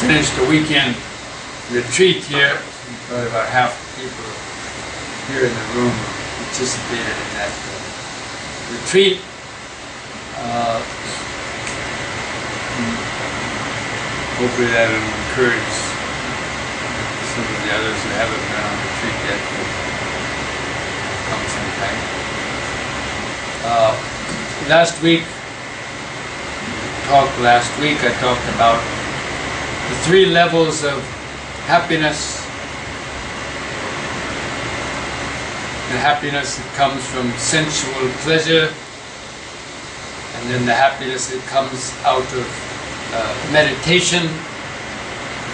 finished the weekend retreat here. Probably about half the people here in the room participated in that retreat. Hopefully that will encourage some of the others who haven't been on retreat yet to come sometime. Last week I talked about the 3 levels of happiness. The happiness that comes from sensual pleasure, and then the happiness that comes out of meditation,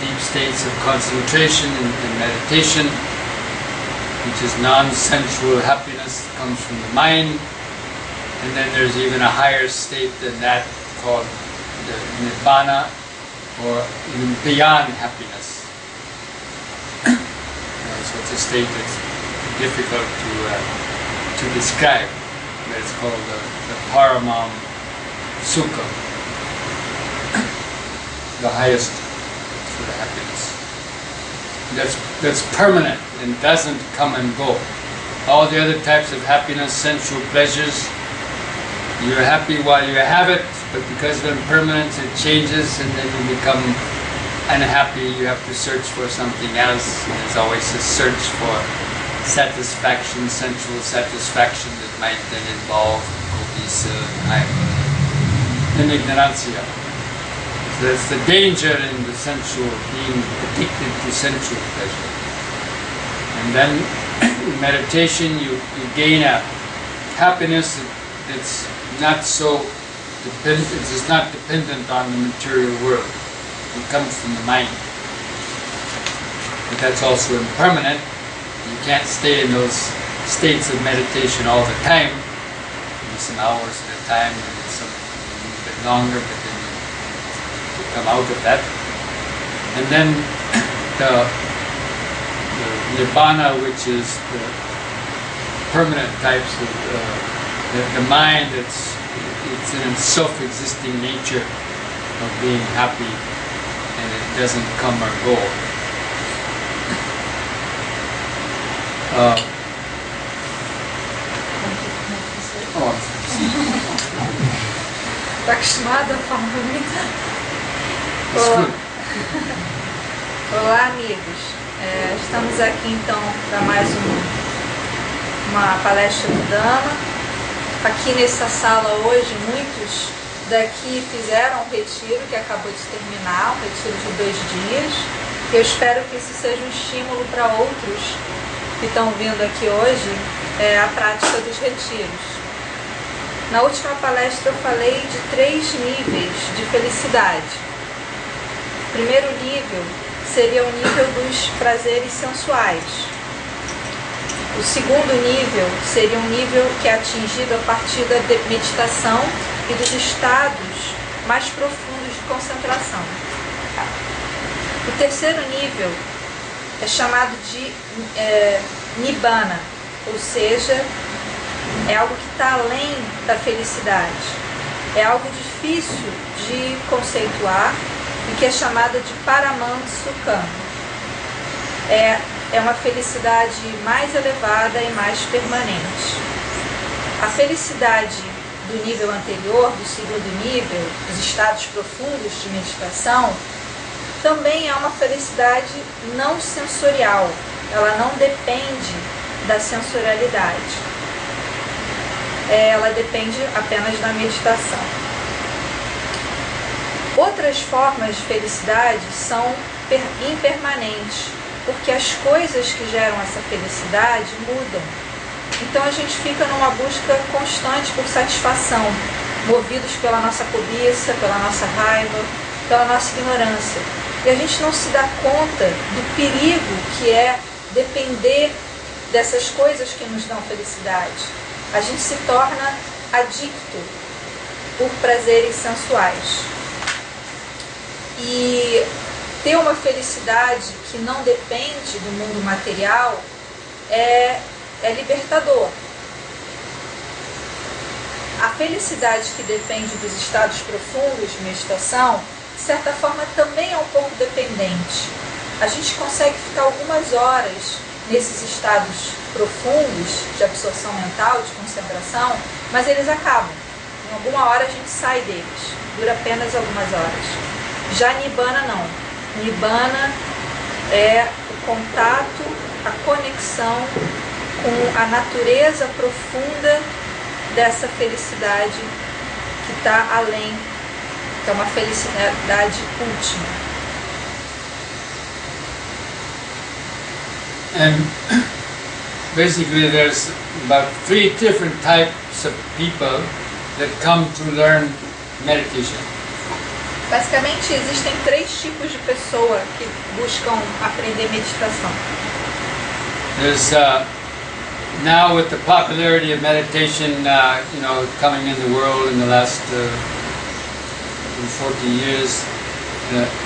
deep states of concentration and meditation, which is non-sensual happiness that comes from the mind. And then there's even a higher state than that called the Nibbana, or even beyond happiness. So it's a state that's difficult to describe, but it's called the Paramam Sukha, the highest sort of happiness. That's permanent and doesn't come and go. All the other types of happiness, sensual pleasures, you're happy while you have it, but because of impermanence it changes, and then you become unhappy. You have to search for something else. There's always a search for satisfaction, sensual satisfaction that might then involve kodisa and ignorancia. So that's the danger in the sensual, being addicted to sensual pleasure. And then in meditation you gain a happiness that's not so dependent, it is not dependent on the material world. It comes from the mind. But that's also impermanent. You can't stay in those states of meditation all the time. Maybe some hours at a time, maybe some a little bit longer, but then you come out of that. And then the Nibbana, which is the permanent types of the mind, it's in its self-existing nature of being happy, and it doesn't come or go. Está acostumada a falar muito? Olá, amigos. Estamos aqui então para mais uma palestra do Dhamma. Aqui nessa sala hoje, muitos daqui fizeram um retiro que acabou de terminar, um retiro de 2 dias. Eu espero que isso seja um estímulo para outros que estão vindo aqui hoje a prática dos retiros. Na última palestra eu falei de 3 níveis de felicidade. O primeiro nível seria o nível dos prazeres sensuais. O segundo nível seria um nível que é atingido a partir da meditação e dos estados mais profundos de concentração. O terceiro nível é chamado de Nibbana, ou seja, é algo que está além da felicidade. É algo difícil de conceituar e que é chamada de Paramam Sukha. É uma felicidade mais elevada e mais permanente. A felicidade do nível anterior, do segundo nível, dos estados profundos de meditação, também é uma felicidade não sensorial. Ela não depende da sensorialidade. Ela depende apenas da meditação. Outras formas de felicidade são impermanentes, porque as coisas que geram essa felicidade mudam. Então a gente fica numa busca constante por satisfação, movidos pela nossa cobiça, pela nossa raiva, pela nossa ignorância. E a gente não se dá conta do perigo que é depender dessas coisas que nos dão felicidade. A gente se torna adicto por prazeres sensuais. E ter uma felicidade que não depende do mundo material é libertador. A felicidade que depende dos estados profundos de meditação de certa forma, também é um pouco dependente. A gente consegue ficar algumas horas nesses estados profundos de absorção mental, de concentração, mas eles acabam. Em alguma hora a gente sai deles. Dura apenas algumas horas. Já Nibbana não. Nibbana é o contato, a conexão com a natureza profunda dessa felicidade que está além, que é uma felicidade última. And basically there's about 3 different types of people that come to learn meditation. Basicamente existem 3 tipos de pessoa que buscam aprender meditação. There's now with the popularity of meditation, coming in the world in the last 40 years,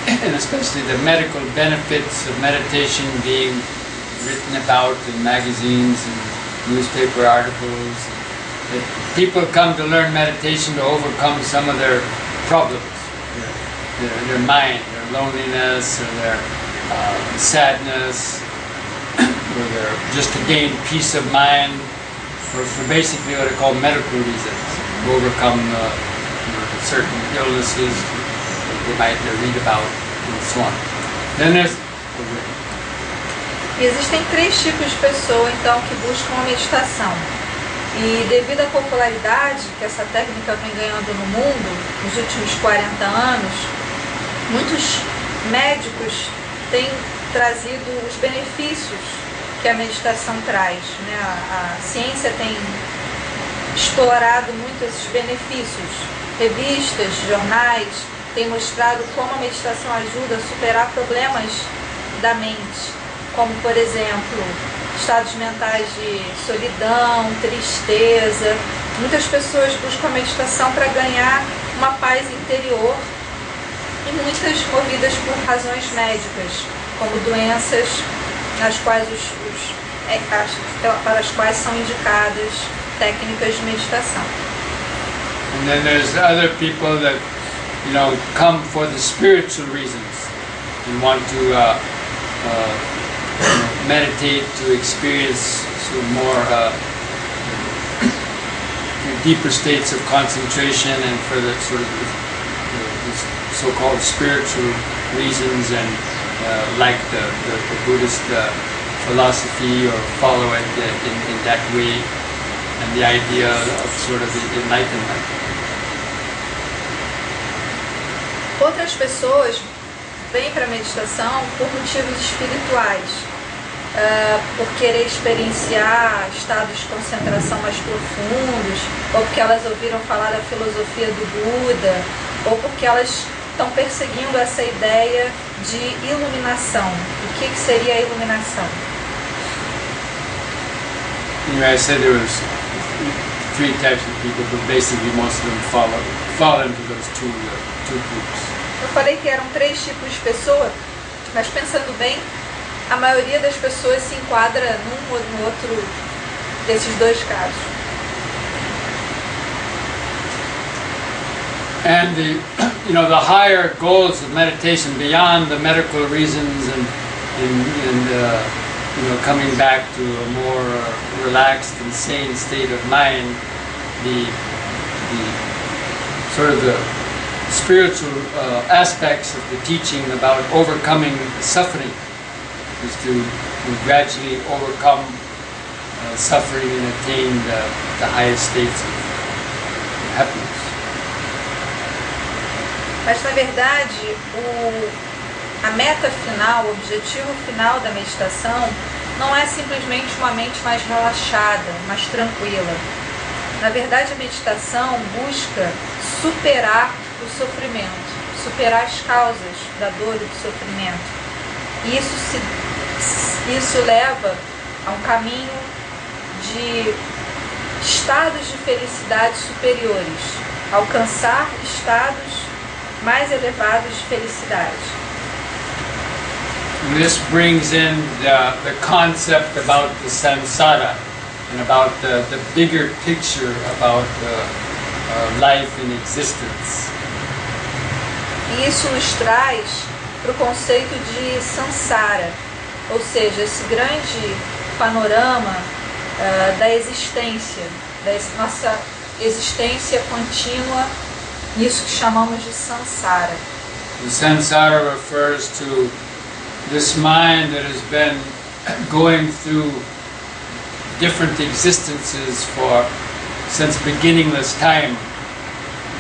and especially the medical benefits of meditation being written about in magazines and newspaper articles. That people come to learn meditation to overcome some of their problems, their mind, their loneliness, or their sadness, or their just to gain peace of mind, or for basically what are called medical reasons, to overcome certain illnesses that they might read about and so on. Then there's Existem 3 tipos de pessoa, então, que buscam a meditação. E devido à popularidade que essa técnica vem ganhando no mundo, nos últimos 40 anos, muitos médicos têm trazido os benefícios que a meditação traz, né? A ciência tem explorado muito esses benefícios. Revistas, jornais têm mostrado como a meditação ajuda a superar problemas da mente, como, por exemplo, estados mentais de solidão, tristeza. Muitas pessoas buscam a meditação para ganhar uma paz interior, e muitas movidas por razões médicas, como doenças nas quais para as quais são indicadas técnicas de meditação. And then there's other people that, come for the spiritual reasons and want to meditate to experience sort of more deeper states of concentration, and for the sort of the so-called spiritual reasons, and like the Buddhist philosophy, or follow it in that way, and the idea of sort of the enlightenment. Outras pessoas vêm para a meditação por motivos espirituais, por querer experienciar estados de concentração mais profundos, ou porque elas ouviram falar da filosofia do Buda, ou porque elas estão perseguindo essa ideia de iluminação. O que seria a iluminação? I said there was 3 types of people, but basically most of them fall into those two groups. Eu falei que eram 3 tipos de pessoa, mas pensando bem, a maioria das pessoas se enquadra num ou no outro desses 2 casos. And the higher goals of meditation, beyond the medical reasons, and coming back to a more relaxed and sane state of mind, the sort of the spiritual aspects of the teaching about overcoming suffering is to gradually overcome suffering and attain the highest states of happiness. Mas na verdade, a meta final, o objetivo final da meditação não é simplesmente uma mente mais relaxada, mais tranquila. Na verdade, a meditação busca superar o sofrimento, superar as causas da dor e do sofrimento. E isso leva a um caminho de estados de felicidade superiores, alcançar estados mais elevados de felicidade. And this brings in the concept about the samsara, and about the bigger picture about life and existence. E isso nos traz para o conceito de samsara, ou seja, esse grande panorama da existência, da nossa existência contínua, nisso que chamamos de samsara. The samsara refers to this mind that has been going through different existences since beginningless time.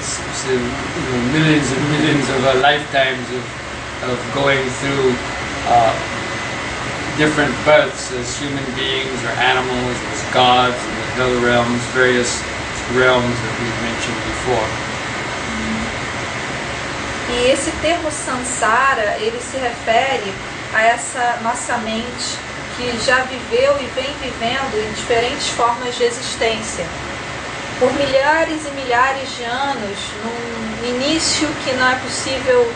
So, millions and millions of lifetimes of going through different births as human beings or animals, as gods, in the hill realms, various realms that we've mentioned before. E esse termo samsara, ele se refere a essa nossa mente que já viveu e vem vivendo em diferentes formas de existência. Por milhares e milhares de anos, num início que não é possível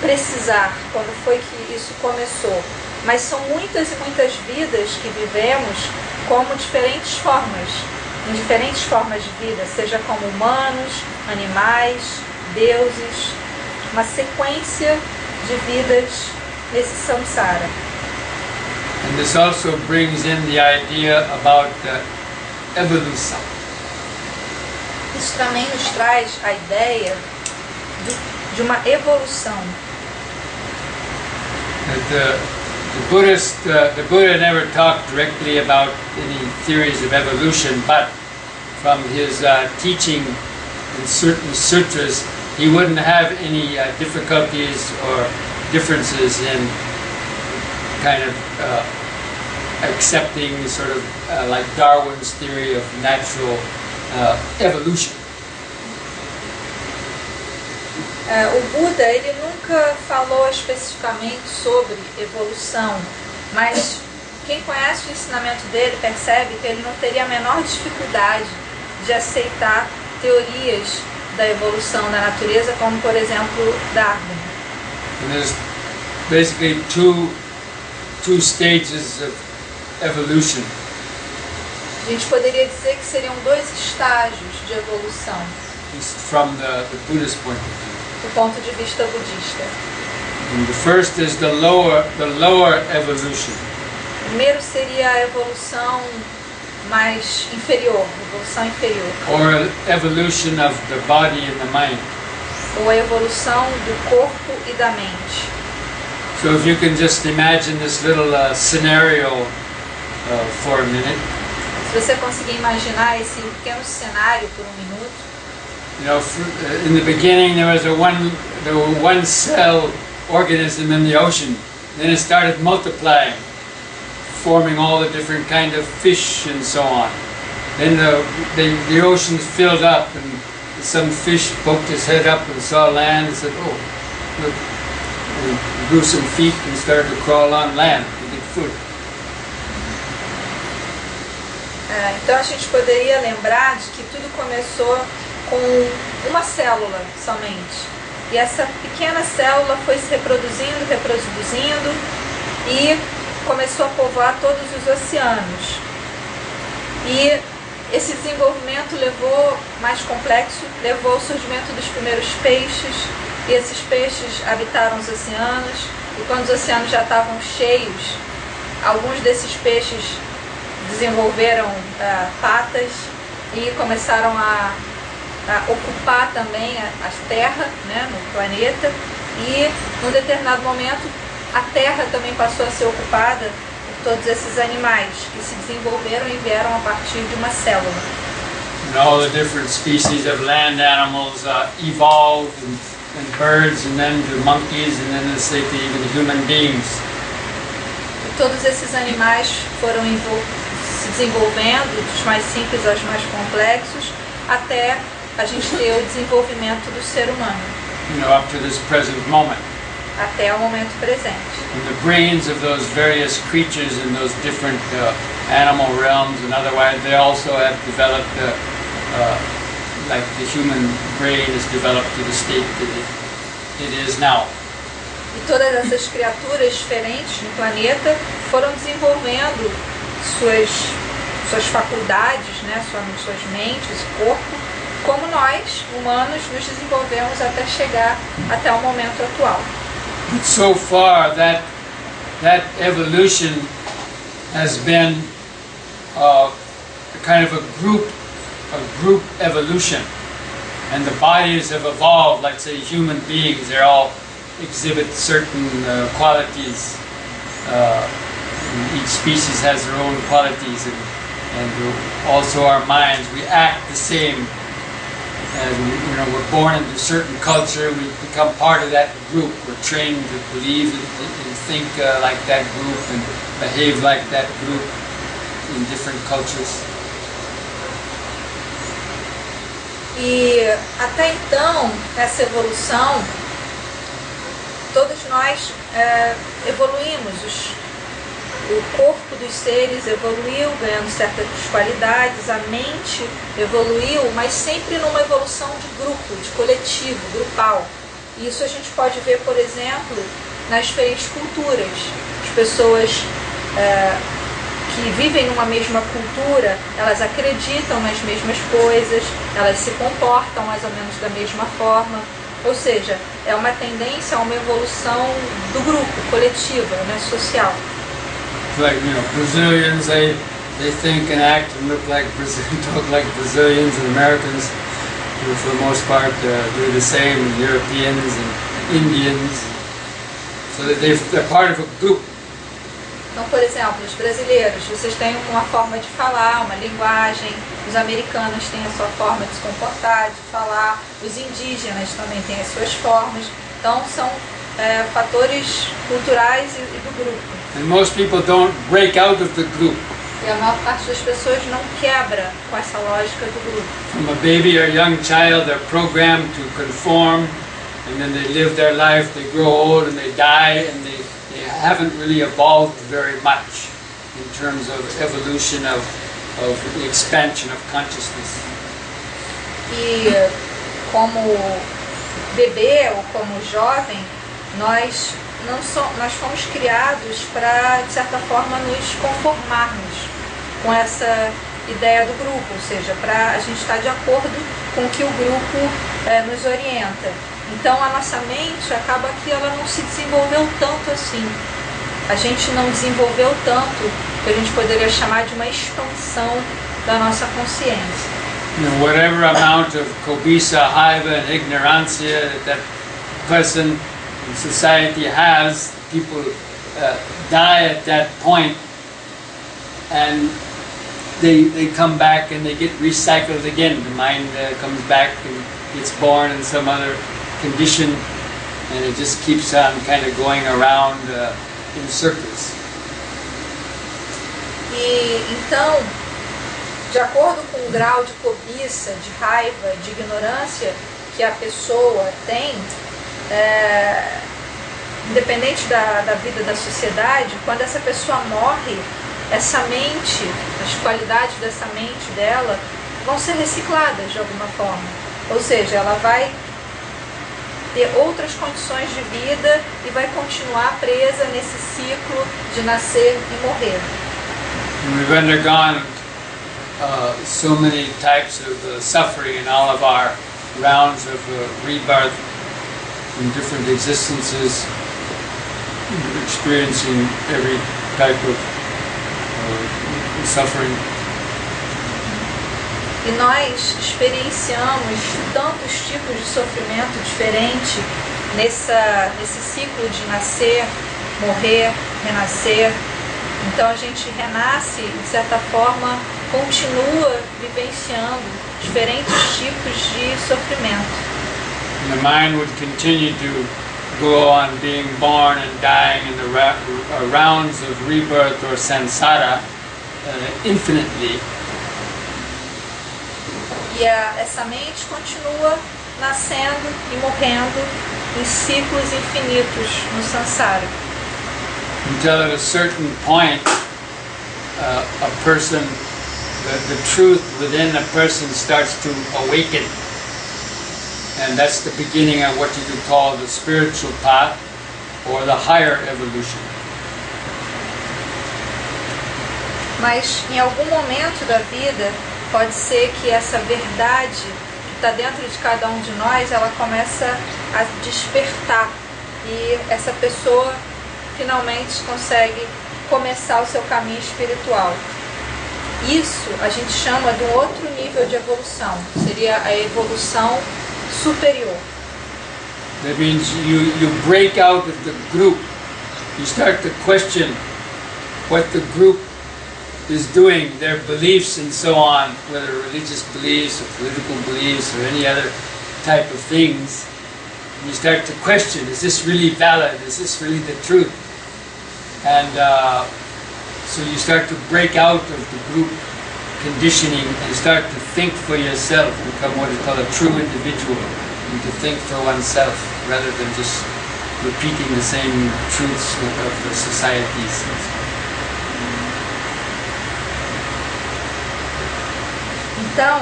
precisar quando foi que isso começou. Mas são muitas e muitas vidas que vivemos como diferentes formas, em diferentes formas de vida, seja como humanos, animais, deuses, uma sequência de vidas nesse samsara. And this also brings in the idea about evolução. Isso também nos traz a ideia de uma evolução. The Buddha never talked directly about any theories of evolution, but from his teaching in certain sutras, he wouldn't have any difficulties or differences in kind of accepting sort of like Darwin's theory of natural evolution. O Buda, ele nunca falou especificamente sobre evolução, mas quem conhece o ensinamento dele percebe que ele não teria a menor dificuldade de aceitar teorias da evolução da natureza, como por exemplo Darwin. And there's basically two stages of evolution. A gente poderia dizer que seriam dois estágios de evolução, From the Buddhist point of view. do ponto de vista budista. And the first is the lower evolution. Primeiro seria a evolução mais inferior, evolução inferior, Or evolution of the body and the mind. ou a evolução do corpo e da mente. So if you can just imagine this little scenario for a minute. Se você conseguir imaginar esse pequeno cenário por um minuto, You know, in the beginning there was a one cell organism in the ocean. Then it started multiplying, forming all the different kind of fish and so on. Then the oceans filled up, and some fish poked his head up and saw land and said, "Oh, look!" And grew some feet and started to crawl on land to get food. então a gente poderia lembrar de que tudo começou com uma célula somente. E essa pequena célula foi se reproduzindo e começou a povoar todos os oceanos. E esse desenvolvimento mais complexo, levou ao surgimento dos primeiros peixes, e esses peixes habitaram os oceanos, e quando os oceanos já estavam cheios, alguns desses peixes desenvolveram patas e começaram a ocupar também a Terra, né, no planeta, e num determinado momento a Terra também passou a ser ocupada por todos esses animais que se desenvolveram e vieram a partir de uma célula. And all the different species of land animals evolved, and birds, and then to monkeys, and then let's say to even human beings. E todos esses animais foram se desenvolvendo, dos mais simples aos mais complexos, até a gente ter o desenvolvimento do ser humano. You know, up to this present moment. Até o momento presente. And the brains of those various creatures in those different animal realms and otherwise, they also have developed, like the human brain is developed to the state that it is now. E todas essas criaturas diferentes no planeta foram desenvolvendo suas faculdades, né, suas mentes, corpo, como nós, humanos, nos desenvolvemos até chegar até o momento atual. But so far, that evolution has been a kind of a group evolution, and the bodies have evolved. Like say human beings, they all exhibit certain qualities. Each species has their own qualities, and also our minds. We act the same. And we're born into a certain culture. We become part of that group. We're trained to believe and think like that group and behave like that group in different cultures. E até então, nessa evolução, todos nós evoluímos. O corpo dos seres evoluiu, ganhando certas qualidades, a mente evoluiu, mas sempre numa evolução de grupo, de coletivo, grupal. E isso a gente pode ver, por exemplo, nas diferentes culturas. As pessoas que vivem numa mesma cultura, elas acreditam nas mesmas coisas, elas se comportam mais ou menos da mesma forma. Ou seja, é uma tendência a uma evolução do grupo, coletiva, né, social. Like Brazilians, they think and act and look like talk like Brazilians, and Americans, for the most part, do the same. And Europeans and Indians, so that they're part of a group. Então, por exemplo, os brasileiros, vocês têm uma forma de falar, uma linguagem. Os americanos têm a sua forma de se comportar, de falar. Os indígenas também têm as suas formas. Então, são fatores culturais e do grupo. And most people don't break out of the group. E a maior parte das pessoas não quebra com essa lógica do grupo. From a baby or young child, they're programmed to conform, and then they live their life, they grow old and they die, and they haven't really evolved very much in terms of evolution of the expansion of consciousness. E como bebê ou como jovem, nós fomos criados para, de certa forma, nos conformarmos com essa ideia do grupo, ou seja, para a gente estar de acordo com o que o grupo nos orienta. Então a nossa mente acaba que ela não se desenvolveu tanto assim. A gente não desenvolveu tanto que a gente poderia chamar de uma expansão da nossa consciência. Whatever amount of cobiça, raiva and ignorância that person in society has, people die at that point, and they come back and they get recycled again. The mind comes back and gets born in some other condition, and it just keeps on kind of going around in circles. E então, de acordo com o grau de cobiça, de raiva, de ignorância que a pessoa tem, independente da vida da sociedade, quando essa pessoa morre, essa mente, as qualidades dessa mente dela vão ser recicladas de alguma forma. Ou seja, ela vai ter outras condições de vida e vai continuar presa nesse ciclo de nascer e morrer. We've undergone so many types of suffering in all of our rounds of rebirth in different existences, experiencing every type of suffering. E nós experienciamos tantos tipos de sofrimento diferente nesse ciclo de nascer, morrer, renascer. Então a gente renasce e, de certa forma, continua vivenciando diferentes tipos de sofrimento. And the mind would continue to go on being born and dying in the rounds of rebirth or samsara infinitely. E essa mente continua nascendo e morrendo em ciclos infinitos no samsara. Until at a certain point, a person, the truth within a person starts to awaken. And that's the beginning of what you could call the spiritual path or the higher evolution. Mas em algum momento da vida, pode ser que essa verdade que está dentro de cada um de nós, ela começa a despertar e essa pessoa finalmente consegue começar o seu caminho espiritual. Isso a gente chama de um outro nível de evolução, seria a evolução superior. That means you break out of the group. You start to question what the group is doing, their beliefs and so on, whether religious beliefs or political beliefs or any other type of things. You start to question, is this really valid? Is this really the truth? And so you start to break out of the group conditioning and start to think for yourself, become what is called a true individual, and to think for oneself rather than just repeating the same truths of the societies. Então,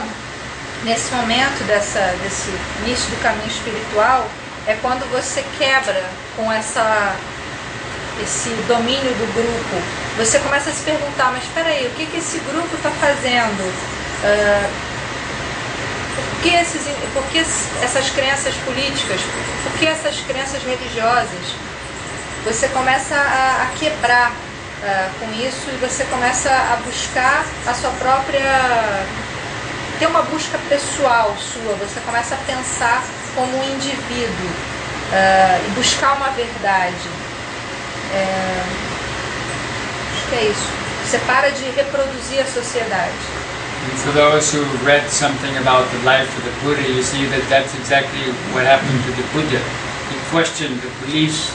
nesse momento desse início do caminho espiritual, é quando você quebra com esse domínio do grupo. Você começa a se perguntar, mas espera aí, o que esse grupo está fazendo? Por que essas crenças políticas? Por que essas crenças religiosas? Você começa a quebrar com isso e você começa a buscar a sua própria... ter uma busca pessoal sua, você começa a pensar como um indivíduo e buscar uma verdade. Acho que é isso. Você para de reproduzir a sociedade. And for those who read something about the life of the Buddha, you see that that's exactly what happened to the Buddha. He questioned the beliefs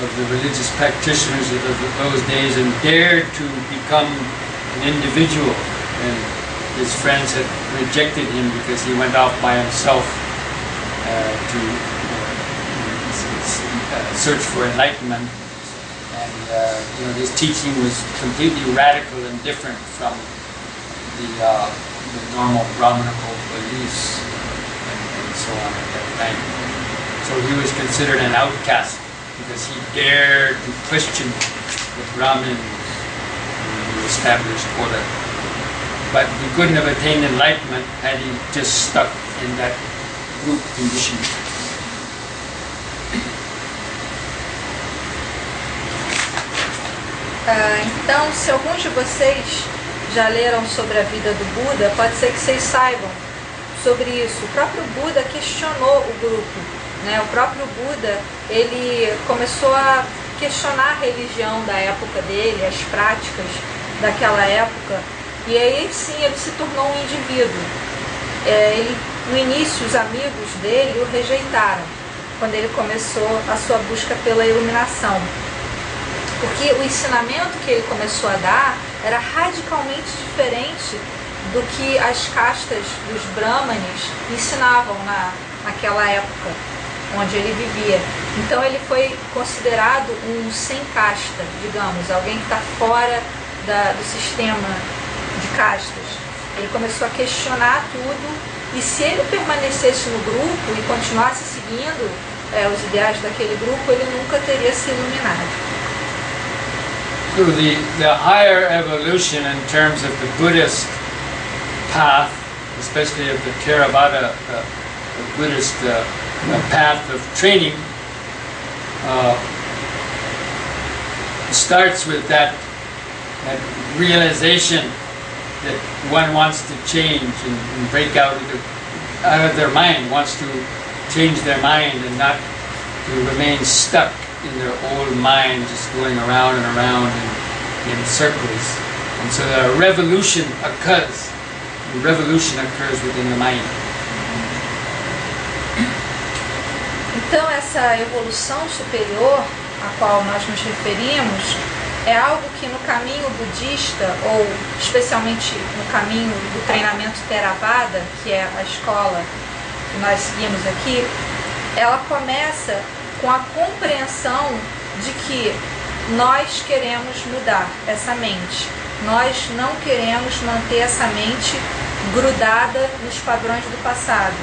of the religious practitioners of those days and dared to become an individual. And his friends had rejected him because he went off by himself to search for enlightenment. And his teaching was completely radical and different from the normal Brahmanical beliefs and so on at that time. So he was considered an outcast because he dared to question the Brahmins and the established order. But he couldn't have attained enlightenment had he just stuck in that group condition. Então, se alguns de vocês já leram sobre a vida do Buda, pode ser que vocês saibam sobre isso. O próprio Buda questionou o grupo, né? O próprio Buda, ele começou a questionar a religião da época dele, as práticas daquela época. E aí sim ele se tornou um indivíduo. No início os amigos dele o rejeitaram, quando ele começou a sua busca pela iluminação. Porque o ensinamento que ele começou a dar era radicalmente diferente do que as castas dos brahmanes ensinavam naquela época onde ele vivia. Então ele foi considerado um sem casta, digamos, alguém que está fora do sistema de castas. Ele começou a questionar tudo e se ele permanecesse no grupo e continuasse seguindo os ideais daquele grupo, ele nunca teria se iluminado. So the higher evolution in terms of the Buddhist path, especially of the Theravada, the Buddhist path of training, starts with that realization that one wants to change and break out of their mind, wants to change their mind and not to remain stuck in their old mind, just going around and around in circles. And so a revolution occurs. The revolution occurs within the mind. Então essa evolução superior a qual nós nos referimos é algo que no caminho budista, ou especialmente no caminho do treinamento Theravada, que é a escola que nós seguimos aqui, ela começa com a compreensão de que nós queremos mudar essa mente. Nós não queremos manter essa mente grudada nos padrões do passado.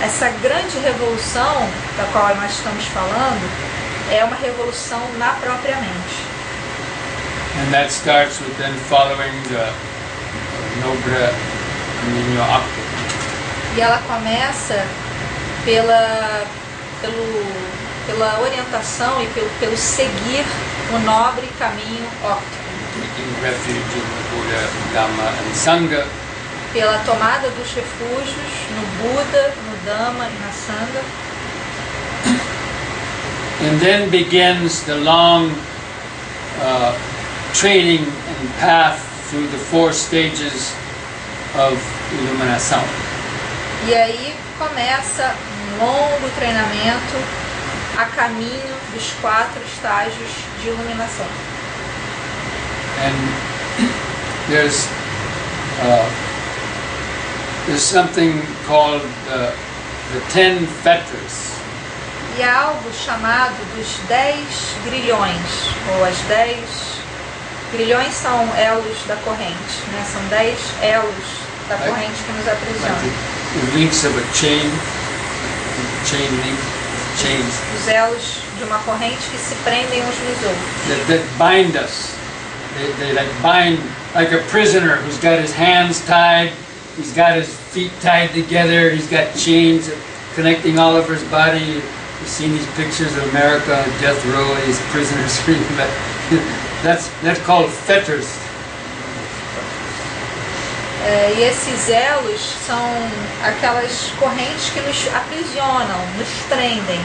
Essa grande revolução da qual nós estamos falando é uma revolução na própria mente. And that starts with then following the Nobra Minyo Akta. E ela começa pela orientação e pelo seguir o nobre caminho óptico. Taking refuge in the Buddha, Dhamma, and Sangha, Pela tomada dos refúgios no Buda, no Dhamma e na Sangha. and then begins the long training and path through the 4 stages of illumination. E aí começa um longo treinamento a caminho dos 4 estágios de iluminação. And there's something called the 10 fetters. E há algo chamado dos 10 grilhões, ou as 10... Grilhões são elos da corrente, né? São 10 elos da corrente que nos Like aprisionam. the links of a chain link, chains Os elos de uma corrente que se prendem uns nos outros. that bind us. They like bind like a prisoner who's got his hands tied, he's got his feet tied together, he's got chains connecting all over his body. You've seen these pictures of America on death row, these prisoners. That's called fetters. E esses elos são aquelas correntes que nos aprisionam, nos prendem.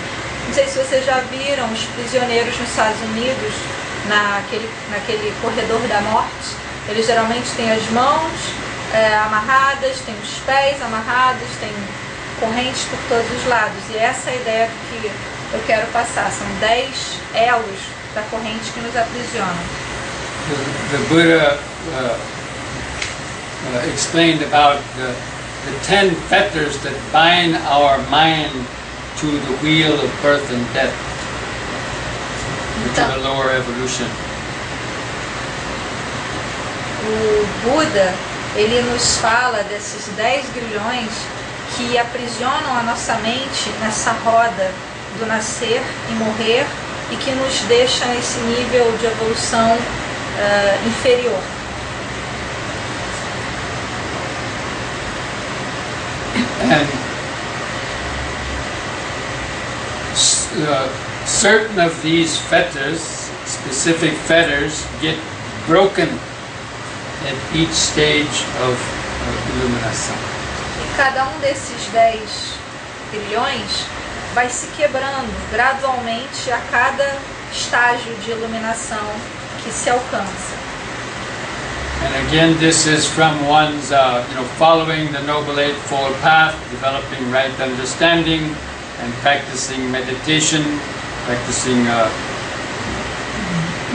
Não sei se vocês já viram os prisioneiros nos Estados Unidos, naquele corredor da morte. Eles geralmente têm as mãos amarradas, têm os pés amarrados, têm correntes por todos os lados. E essa é a ideia que eu quero passar. São 10 elos da corrente que nos aprisionam. The Buddha explained about the 10 fetters that bind our mind to the wheel of birth and death, to the lower evolution. O Buda, ele nos fala desses 10 grilhões que aprisionam a nossa mente nessa roda do nascer e morrer e que nos deixa nesse nível de evolução inferior. And certain of these fetters, specific fetters, get broken at each stage of illumination. E cada um desses 10 grilhões vai se quebrando gradualmente a cada estágio de iluminação que se alcança. And again, this is from one's, following the Noble Eightfold Path, developing right understanding, and practicing meditation, practicing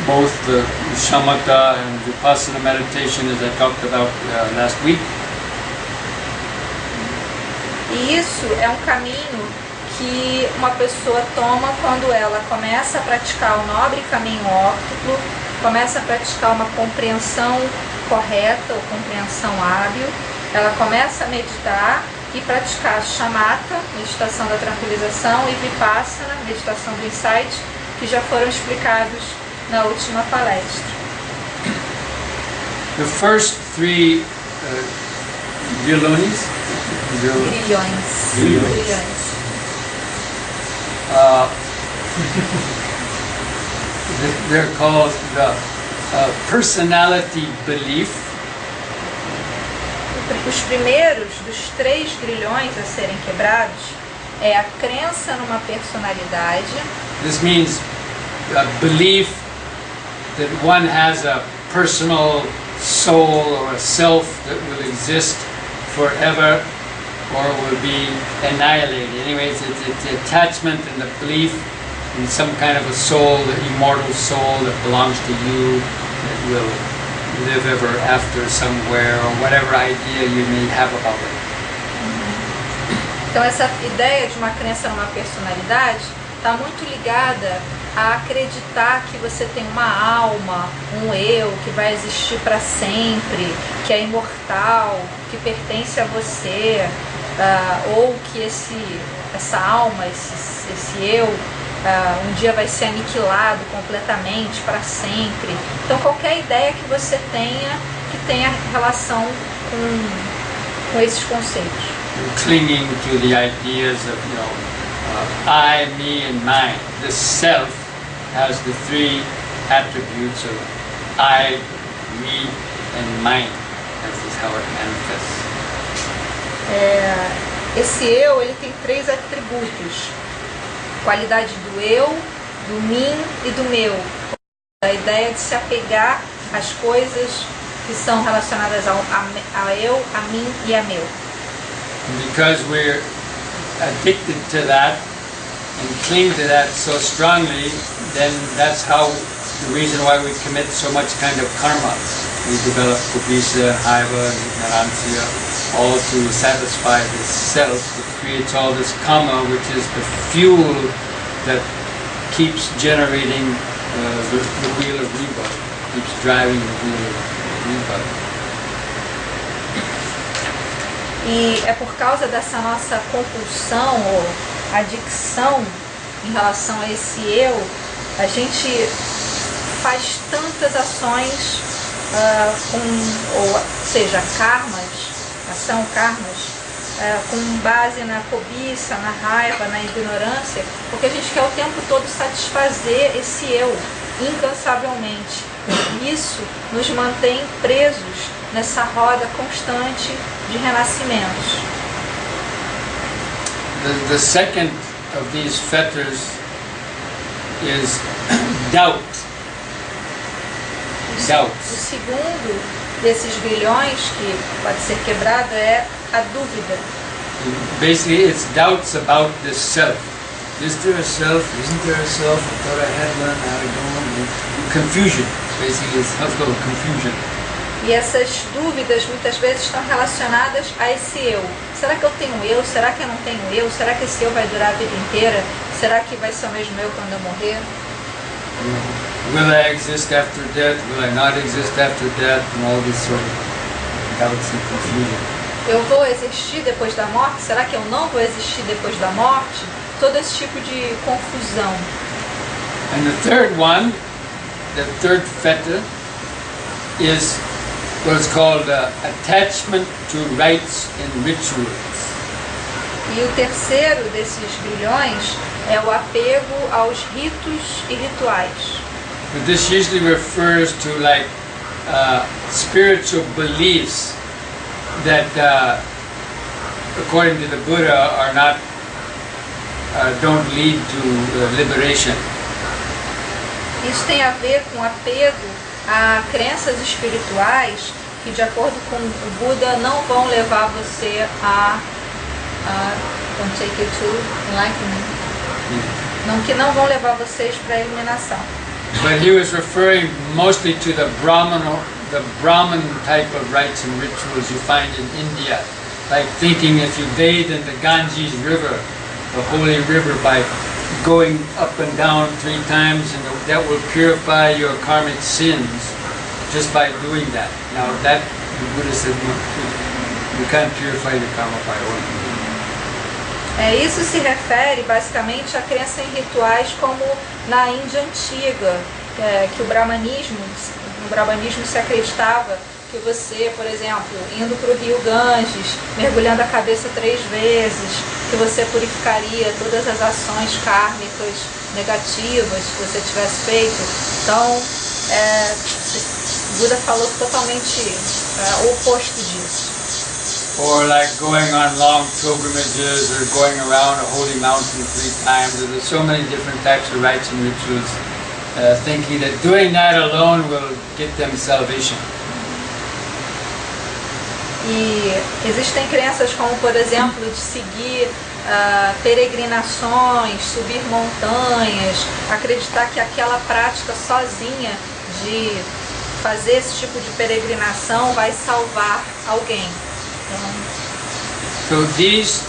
both the shamatha and vipassana meditation, as I talked about last week. E isso é um caminho que uma pessoa toma quando ela começa a praticar o nobre caminho óptico, começa a praticar uma compreensão correta ou compreensão hábil, ela começa a meditar e praticar shamatha, meditação da tranquilização, e vipassana, meditação do insight, que já foram explicados na última palestra. The first 3 grilhões. They're called the personality belief. Os primeiros dos 3 grilhões a serem quebrados é a crença numa personalidade. This means a belief that one has a personal soul or a self that will exist forever or will be annihilated. Anyways, it's the attachment and the belief in some kind of a soul, the immortal soul that belongs to you, that will live ever after somewhere, or whatever idea you may have about it. Então essa ideia de uma crença numa personalidade está muito ligada a acreditar que você tem uma alma, um eu que vai existir para sempre, que é imortal, que pertence a você, ou que essa alma, esse eu, um dia vai ser aniquilado completamente, para sempre. Então qualquer ideia que você tenha que tenha relação com esses conceitos. clinging to the ideas of, I, me, and mine. The self has the three attributes of I, me, and mine. This is how it manifests. Esse eu, ele tem três atributos: qualidade do eu, do mim e do meu. A ideia de se apegar às coisas que são relacionadas a eu, a mim e a meu. Because we're addicted to that and cling to that so strongly, then that's how the reason why we commit so much kind of karma. We develop kubisa, haiva, and ignorancia, all to satisfy this self. It creates all this karma, which is the fuel that keeps generating the wheel of rebirth, keeps driving the wheel of rebirth. E é por causa dessa nossa compulsão ou adicção em relação a esse eu, a gente faz tantas ações, ou seja, karmas, com base na cobiça, na raiva, na ignorância, porque a gente quer o tempo todo satisfazer esse eu, incansavelmente. Isso nos mantém presos nessa roda constante de renascimentos. The second of these fetters is doubt. O segundo desses grilhões que pode ser quebrado é a dúvida. Basically, it's doubts about this self. Is there a self? Isn't there a self? I thought I had one, now I don't. Confusion. Basically, it's total confusion. E essas dúvidas muitas vezes estão relacionadas a esse eu. Será que eu tenho eu? Será que eu não tenho eu? Será que esse eu vai durar a vida inteira? Será que vai ser o mesmo eu quando eu morrer? Will I exist after death? Will I not exist after death? And all this sort of doubts and confusion. Eu vou existir depois da morte? Será que eu não vou existir depois da morte? Todo esse tipo de confusão. And the third one, the third fetter, is what's called attachment to rites and rituals. E o terceiro desses grilhões é o apego aos ritos e rituais. But this usually refers to like spiritual beliefs that, according to the Buddha, are not don't lead to liberation. Isso tem a ver com apego a crenças espirituais que, de acordo com o Buda, não vão levar você a don't take you to enlightenment. Não, que não vão levar vocês para a iluminação. But he was referring mostly to the Brahman type of rites and rituals you find in India, like thinking if you bathe in the Ganges River, the holy river, by going up and down 3 times, and that will purify your karmic sins just by doing that. Now that the Buddha said you can't purify your karma by one. Isso se refere basicamente à crença em rituais como na Índia antiga, que no brahmanismo se acreditava que você, por exemplo, indo para o rio Ganges, mergulhando a cabeça 3 vezes, que você purificaria todas as ações kármicas negativas que você tivesse feito. Então, o Buda falou totalmente o oposto disso. Or like going on long pilgrimages or going around a holy mountain 3 times. There's so many different types of rites and rituals, thinking that doing that alone will get them salvation. E existem crenças como, por exemplo, de seguir peregrinações, subir montanhas, acreditar que aquela prática sozinha de fazer esse tipo de peregrinação vai salvar alguém. So these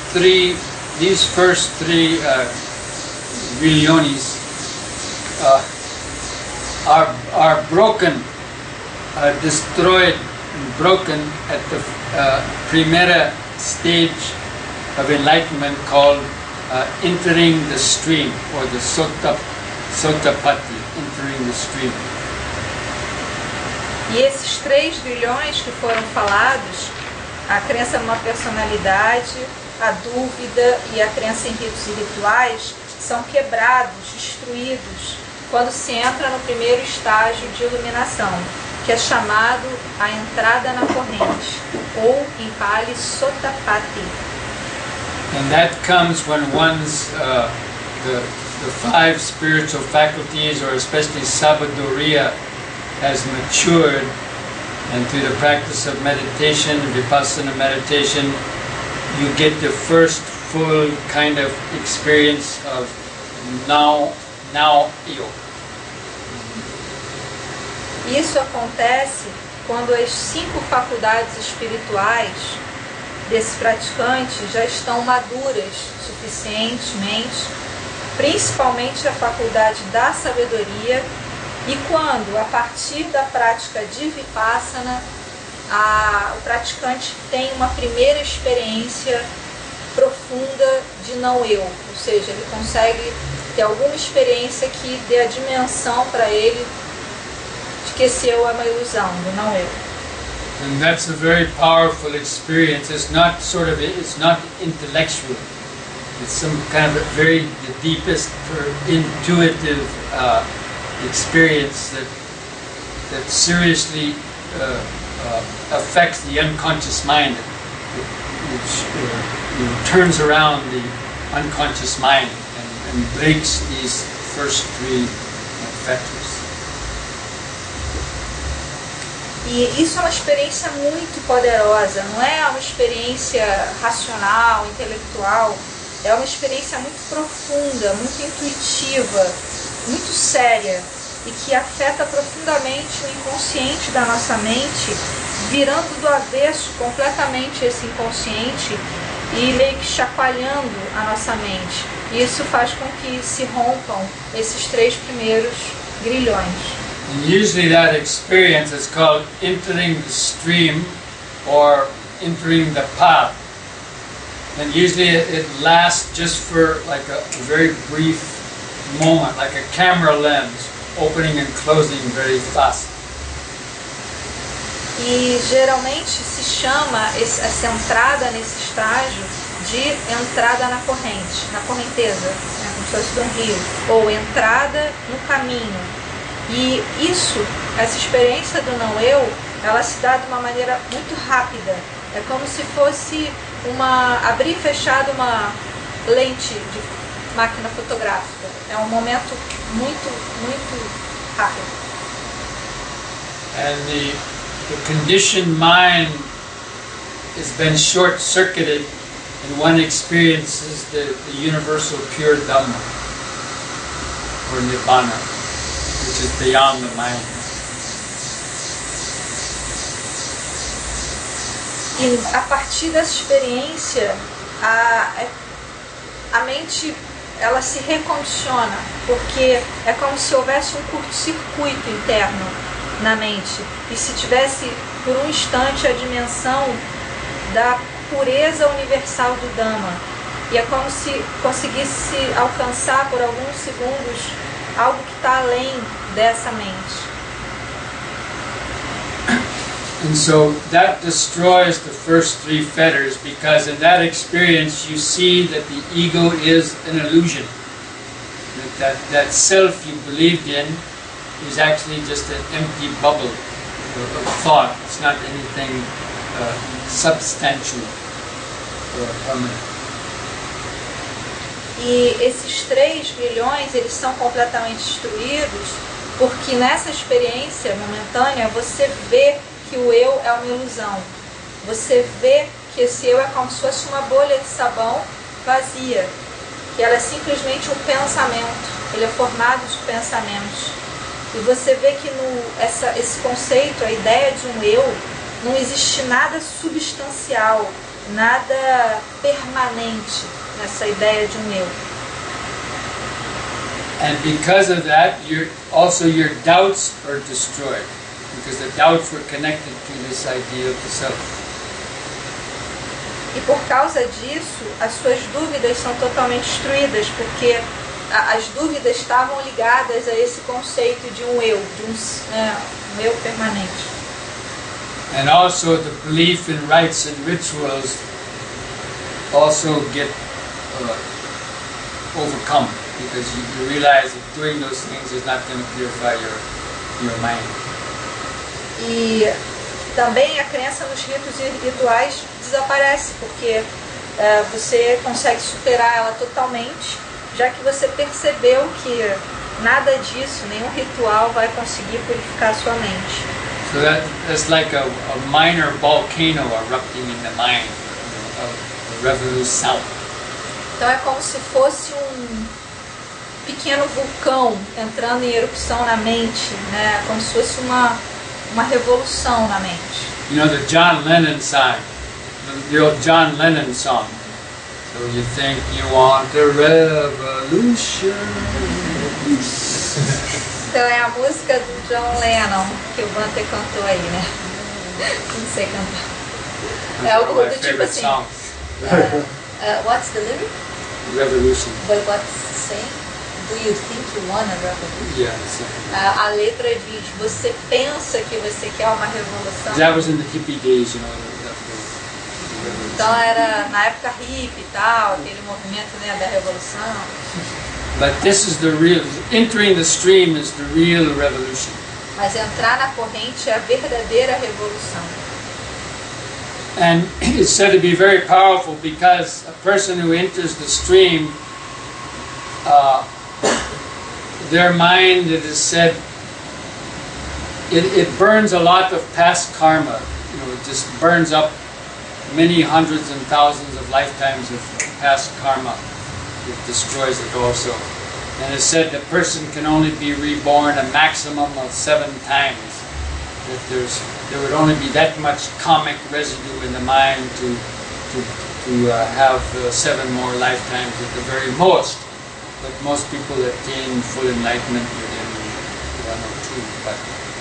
first three Vilyonis are broken, destroyed, and broken at the primera stage of enlightenment called entering the stream, or the Sotapatti, entering the stream. E esses 3 grilhões que foram falados A crença numa personalidade, a dúvida e a crença em ritos e rituais são quebrados, destruídos, quando se entra no primeiro estágio de iluminação, que é chamado a entrada na corrente, ou em Pali Sotapati. And that comes when one's the five spiritual faculties, or especially Sabaduriya, has matured, and through the practice of meditation, Vipassana meditation, you get the first full kind of experience of now eu. Isso acontece quando as 5 faculdades espirituais desse praticante já estão maduras suficientemente, principalmente a faculdade da sabedoria, e quando, a partir da prática de Vipassana, o praticante tem uma primeira experiência profunda de não eu, ou seja, ele consegue ter alguma experiência que dê a dimensão para ele de que esse eu é uma ilusão, do não eu. And that's a very powerful experience. It's not intellectual. It's some kind of the deepest or intuitive experience that seriously affects the unconscious mind, which turns around the unconscious mind and breaks these first 3 fetters. E isso é uma experiência muito poderosa, não é uma experiência racional, intelectual, é uma experiência muito profunda, muito intuitiva, muito séria, e que afeta profundamente o inconsciente da nossa mente, virando do avesso completamente esse inconsciente e meio que chacoalhando a nossa mente. E isso faz com que se rompam esses 3 primeiros grilhões. And usually that experience is called entering the stream or entering the path. And usually it lasts just for like a very brief moment, like a camera lens, opening and closing very fast. E geralmente se chama essa entrada nesse estágio de entrada na corrente, na correnteza, né, como se fosse de um rio, ou entrada no caminho. E isso, essa experiência do não eu, ela se dá de uma maneira muito rápida. É como se fosse abrir e fechar uma lente de máquina fotográfica. É um momento muito, muito rápido. And the conditioned mind has been short-circuited, and one experiences the universal pure Dhamma, or Nibbana, which is beyond the mind. E a partir dessa experiência, a mente ela se recondiciona, porque é como se houvesse um curto-circuito interno na mente, e se tivesse por um instante a dimensão da pureza universal do Dhamma, e é como se conseguisse alcançar por alguns segundos algo que está além dessa mente. And so that destroys the first 3 fetters, because in that experience you see that the ego is an illusion. That self you believed in is actually just an empty bubble of thought. It's not anything substantial or permanent. E esses 3 grilhões, eles são completamente destruídos, porque nessa experiência momentânea você vê que o eu é uma ilusão. Você vê que esse eu é como se fosse uma bolha de sabão vazia, que ela é simplesmente um pensamento, ele é formado de pensamentos. E você vê que esse conceito, a ideia de um eu, não existe nada substancial, nada permanente nessa ideia de um eu. And because of that, your doubts are destroyed, because the doubts were connected to this idea of the self. E por causa disso, as suas dúvidas são totalmente destruídas, porque as dúvidas estavam ligadas a esse conceito de um eu, de um eu permanente. And also the belief in rites and rituals also get overcome, because you realize that doing those things is not going to purify your mind. E também a crença nos ritos e rituais desaparece, porque você consegue superar ela totalmente, já que você percebeu que nada disso, nenhum ritual vai conseguir purificar a sua mente. So that's like a minor volcano erupting in the mind, a revolução. Então é como se fosse um pequeno vulcão entrando em erupção na mente, né? Como se fosse uma revolução na mente. You know the John Lennon song, the old John Lennon song. So you think you want a revolution. Então é a música do John Lennon que o Bante cantou aí, né? Não sei cantar. É algo do tipo assim. What's the lyric? Revolution. But what's saying? Do you think you want a revolution? Yeah. A letra diz: você pensa que você quer uma revolução? That was in the hippie days, you know. Então era na época hippie e tal, aquele movimento, né, da revolução. But this is the real, entering the stream is the real revolution. Mas entrar na corrente é a verdadeira revolução. And it's said to be very powerful because a person who enters the stream, their mind, it is said, it burns a lot of past karma. You know, it just burns up many hundreds and thousands of lifetimes of past karma. It destroys it also. And it's said the person can only be reborn a maximum of 7 times. If there would only be that much karmic residue in the mind to have 7 more lifetimes at the very most. But most people attain full enlightenment within 1 or 2. But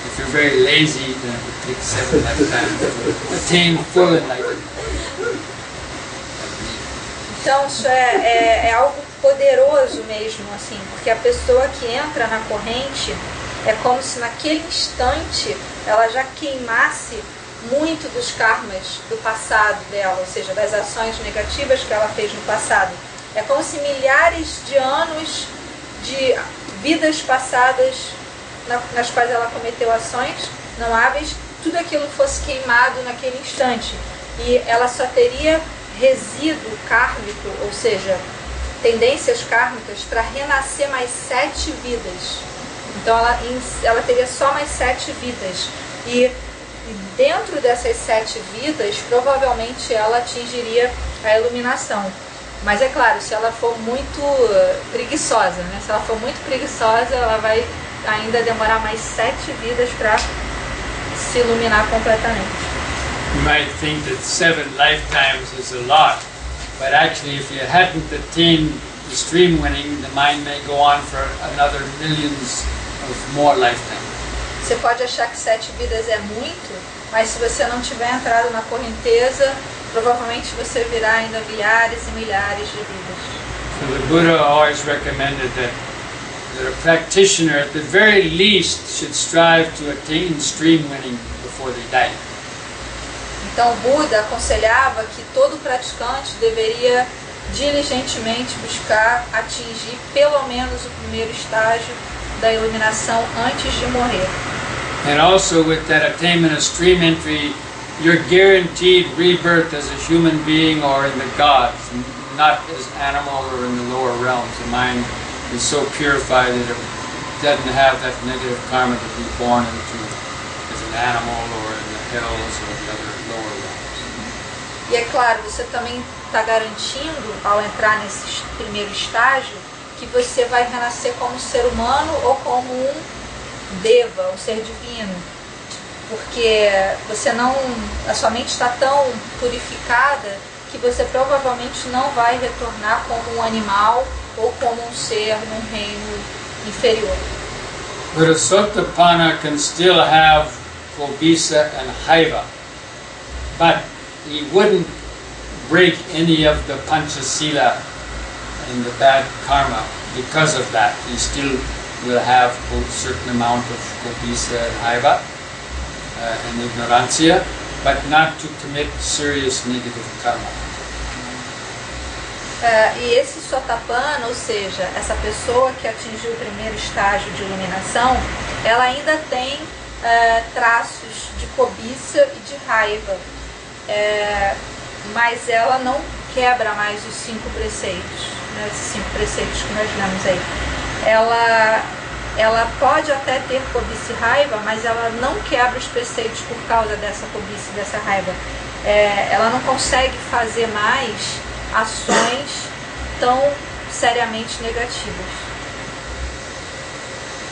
if you're very lazy, then it would take 7 lifetimes to attain full enlightenment. Então isso é algo poderoso mesmo, assim, porque a pessoa que entra na corrente é como se naquele instante ela já queimasse muito dos karmas do passado dela, ou seja, das ações negativas que ela fez no passado. É como se milhares de anos de vidas passadas nas quais ela cometeu ações não hábeis, tudo aquilo fosse queimado naquele instante. E ela só teria resíduo kármico, ou seja, tendências kármicas para renascer mais 7 vidas. Então ela teria só mais 7 vidas. E dentro dessas 7 vidas, provavelmente ela atingiria a iluminação. Mas é claro, se ela for muito preguiçosa, né? Se ela for muito preguiçosa, ela vai ainda demorar mais 7 vidas para se iluminar completamente. You might think that 7 lifetimes is a lot, but actually if you hadn't attained the stream winning, the mind may go on for another millions of more lifetimes. Você pode achar que 7 vidas é muito, mas se você não tiver entrado na correnteza, provavelmente você virá ainda milhares e milhares de vidas. So the Buddha always recommended that a practitioner at the very least should strive to attain stream winning before they die. Então o Buda aconselhava que todo praticante deveria diligentemente buscar atingir pelo menos o primeiro estágio da iluminação antes de morrer. And also with that attainment of stream entry, you're guaranteed rebirth as a human being or in the gods, not as animal or in the lower realms. The mind is so purified that it doesn't have that negative karma to be born into as an animal or in the hells or the other lower realms. E é claro, você também está garantindo, ao entrar nesse primeiro estágio, que você vai renascer como ser humano ou como um deva, um ser divino. Porque a sua mente está tão purificada que você provavelmente não vai retornar como um animal ou como um ser num reino inferior. But a Sotapanna can still have Kobisa and Haiva, but he wouldn't break any of the Panchasila and the bad karma because of that. He still will have a certain amount of Kobisa and Haiva. and ignorancia, but not to commit serious negative karma. E esse Sotapanna, ou seja, essa pessoa que atingiu o primeiro estágio de iluminação, ela ainda tem traços de cobiça e de raiva, mas ela não quebra mais os 5 preceitos, né, esses 5 preceitos que nós lemos aí. Ela pode até ter cobiça e raiva, mas ela não quebra os preceitos por causa dessa cobiça e dessa raiva. Ela não consegue fazer mais ações tão seriamente negativas.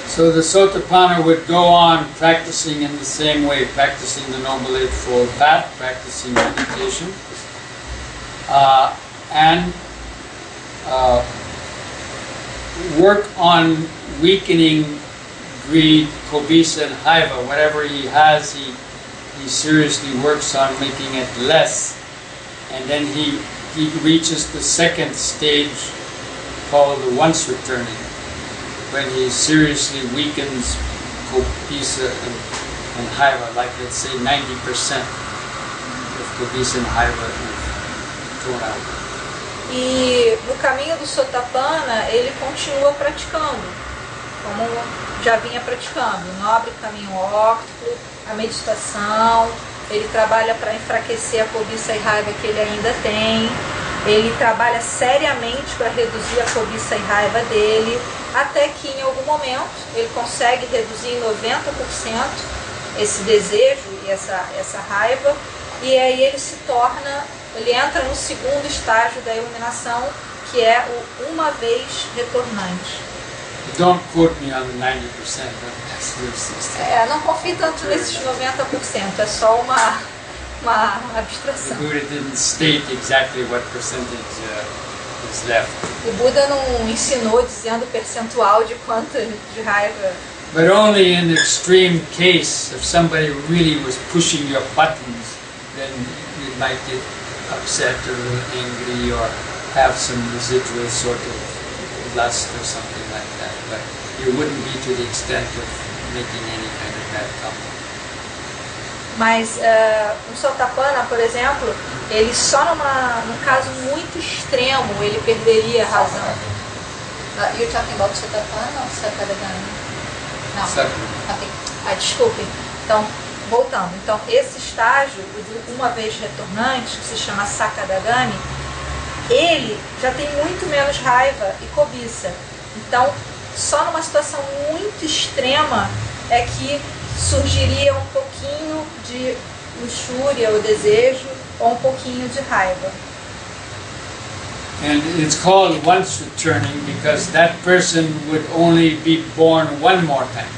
So the Sotapanna would go on practicing in the same way, practicing the Noble Eightfold Path, practicing meditation, and work on weakening greed, kobisa, and haiva. Whatever he has, he seriously works on making it less, and then he reaches the second stage called the once returning, when he seriously weakens kobisa and haiva, like let's say 90% of kobisa and haiva is thrown out. E no caminho do Sotapanna, ele continua praticando, como já vinha praticando, o nobre caminho óctuplo, a meditação. Ele trabalha para enfraquecer a cobiça e raiva que ele ainda tem. Ele trabalha seriamente para reduzir a cobiça e raiva dele, até que em algum momento ele consegue reduzir em 90% esse desejo e essa raiva, e aí ele entra no segundo estágio da iluminação, que é o uma vez retornante. Don't quote me on the 90%. Não confie tanto nesses 90%, é só uma abstração. The Buddha didn't state exactly what percentage is left. O Buda não ensinou dizendo o percentual de quanto de raiva. But only in extreme case, if somebody really was pushing your buttons, then you might get upset or angry or have some residual sort of lust or something like that. But you wouldn't be to the extent of making any kind of bad comment. Mas no Sotapanna, por exemplo, ele só num caso muito extremo ele perderia a razão. You're talking about Sotapanna ou Sakadagami? Não. Okay. Desculpe. Então, voltando. Então, esse estágio, o de uma vez retornante, que se chama Sakadagami, ele já tem muito menos raiva e cobiça. Então, só numa situação muito extrema é que surgiria um pouquinho de luxúria ou desejo, ou um pouquinho de raiva. And it's called once returning because that person would only be born one more time.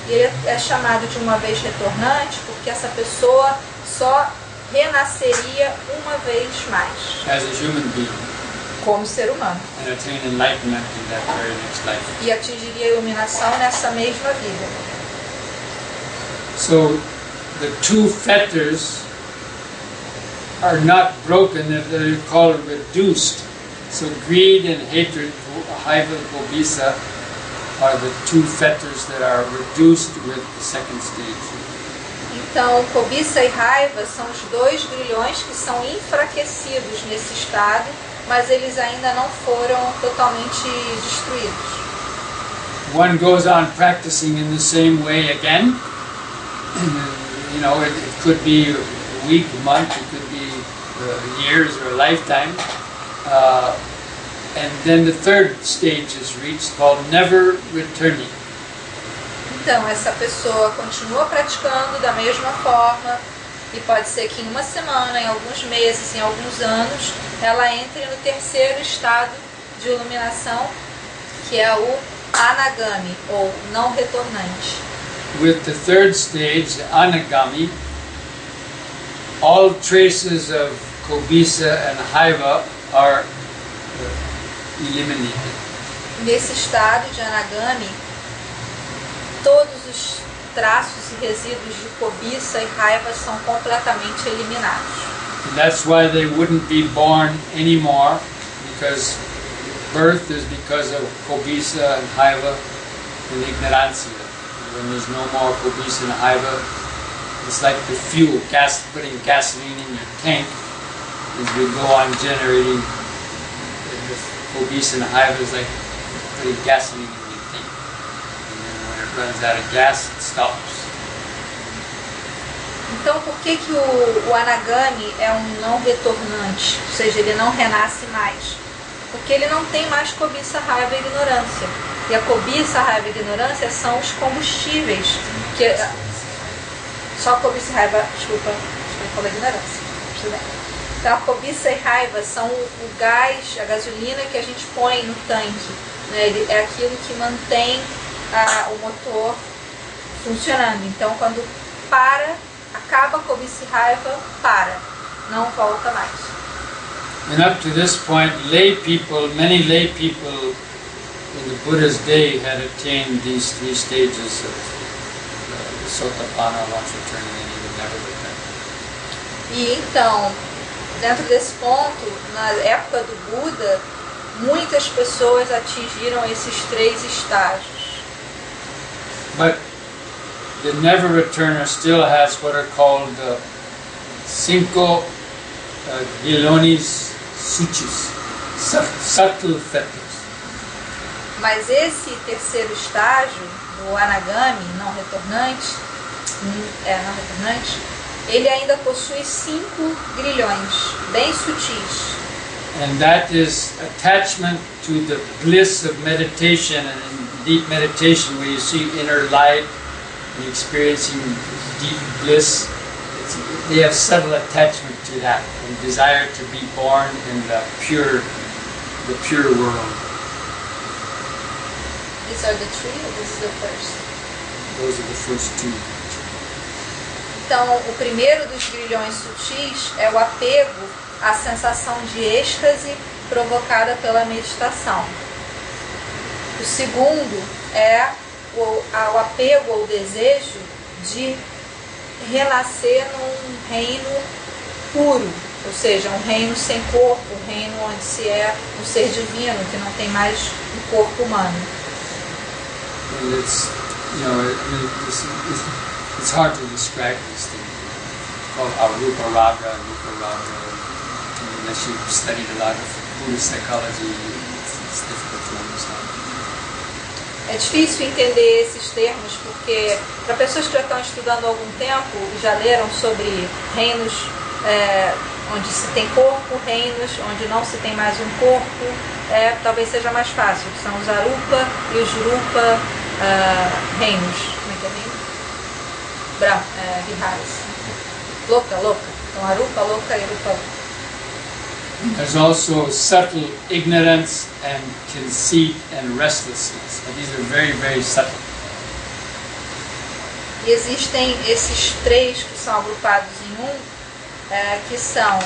E ele é chamado de uma vez retornante porque essa pessoa só renasceria uma vez mais. As a human being. Como ser humano. And attain enlightenment in that very next life. E atingiria a iluminação nessa mesma vida. So the two fetters are not broken, they're called reduced. So greed and hatred, haiva and kobisa, are the two fetters that are reduced with the second stage. Então, cobiça e raiva são os dois grilhões que são enfraquecidos nesse estado, mas eles ainda não foram totalmente destruídos. One goes on practicing in the same way again. You know, it could be a week, a month, it could be years or a lifetime. And then the third stage is reached, called never returning. Então, essa pessoa continua praticando da mesma forma, e pode ser que em uma semana, em alguns meses, em alguns anos, ela entre no terceiro estado de iluminação, que é o anagami, ou não retornante. With the third stage, the anagami, all traces of kobisa and haiva are eliminated. Nesse estado de anagami, todos os traços e resíduos de cobiça e raiva são completamente eliminados. And that's why they wouldn't be born anymore, because birth is because of kobisa and haiva and ignorancia. When there's no more kobisa and haiva, It's like the fuel, putting gasoline in your tank. As we go on generating, the Kobisa Haiva is like putting gasoline in your tank. And then when it runs out of gas, it stops. Então, por que o Anagami é um não retornante? Ou seja, ele não renasce mais? Porque ele não tem mais cobiça, raiva e ignorância. E a cobiça, a raiva e a ignorância são os combustíveis. Só a cobiça e raiva, desculpa, eu falei ignorância. Então a cobiça e raiva são o gás, a gasolina que a gente põe no tanque. Né? É aquilo que mantém o motor funcionando. Então quando acaba a cobiça e raiva, não volta mais. And up to this point, many lay people in the Buddha's day had attained these three stages of Sotapanna, once returning, and he would never return. E então, dentro desse ponto, na época do Buda, muitas pessoas atingiram esses três estágios. But the never returner still has what are called the cinco Gilonis Suchis, subtle fetters. Mas esse terceiro estágio do Anagami, não retornante, ele ainda possui 5 grilhões, bem sutis. And that is attachment to the bliss of meditation, and in deep meditation where you see inner light and experiencing deep bliss. They have subtle attachment to that and desire to be born in the pure world. These are the three, or this is the first? Those are the first two. Então, o primeiro dos grilhões sutis é o apego à sensação de êxtase provocada pela meditação. O segundo é o apego ao desejo de renascer num reino puro, ou seja, um reino sem corpo, um reino onde se é um ser divino, que não tem mais um corpo humano. And it's hard to describe this thing. It's called Arupa Raga, unless you've studied a lot of Buddhist psychology, it's difficult to understand. É difícil entender esses termos porque, para pessoas que já estão estudando há algum tempo e já leram sobre reinos onde se tem corpo, reinos onde não se tem mais um corpo, talvez seja mais fácil. São os Arupa e os Rupa reinos. Como é que é reino? Viharas. Louca. Então Arupa, louca e Rupa. There's also subtle ignorance and conceit and restlessness. And these are very, very subtle. E existem esses três que são agrupados em um, que são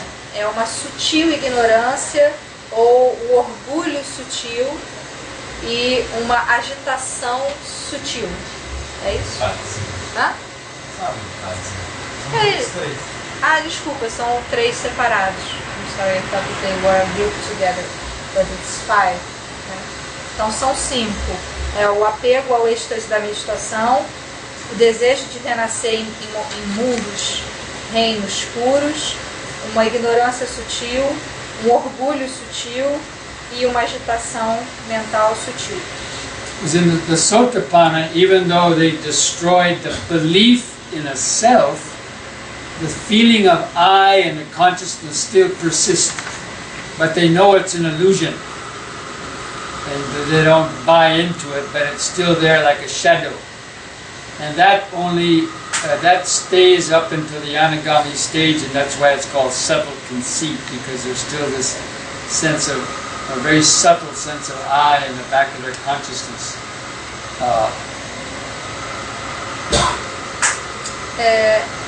uma sutil ignorância ou o orgulho sutil e uma agitação sutil. É isso? Hã? Desculpa, são 3 separados. I'm sorry, I thought that they were grouped together, but it's 5. Né? Então são 5. É o apego ao êxtase da meditação, o desejo de renascer em mundos, reinos puros, uma ignorância sutil, um orgulho sutil e uma agitação mental sutil. Because in the Sotapanna, even though they destroyed the belief in a self, the feeling of I and the consciousness still persist, but they know it's an illusion, and they don't buy into it, but it's still there like a shadow. And that only that stays up until the Anagami stage, and that's why it's called subtle conceit, because there's still this sense of a very subtle sense of I in the back of their consciousness.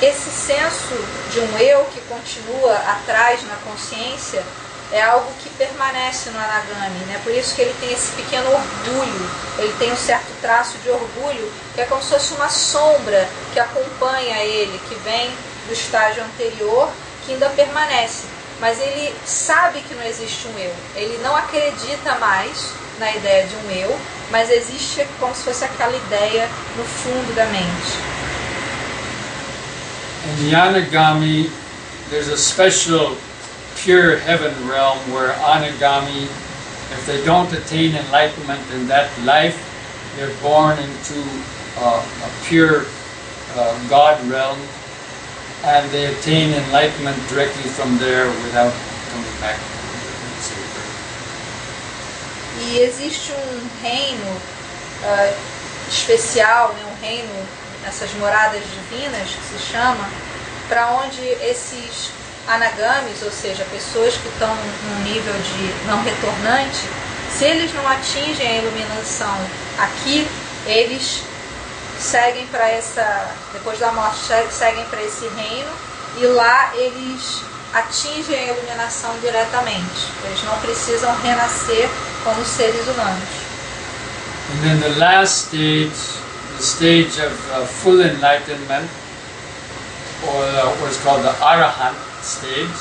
Esse senso de um eu que continua atrás na consciência é algo que permanece no Anagami, né? Por isso que ele tem esse pequeno orgulho, ele tem um certo traço de orgulho que é como se fosse uma sombra que acompanha ele, que vem do estágio anterior, que ainda permanece. Mas ele sabe que não existe um eu, ele não acredita mais na ideia de um eu, mas existe como se fosse aquela ideia no fundo da mente. In Yanagami, there's a special pure heaven realm where Anagami, if they don't attain enlightenment in that life, they're born into a pure God realm, and they attain enlightenment directly from there without coming back. E existe reino especial, né, reino, essas moradas divinas que se chama, para onde esses anagamis, ou seja, pessoas que estão num nível de não retornante, se eles não atingem a iluminação aqui, eles seguem para depois da morte, seguem para esse reino, e lá eles atingem a iluminação diretamente. Eles não precisam renascer como seres humanos. And then the last stage, the stage of full enlightenment, or what's called the Arahant stage,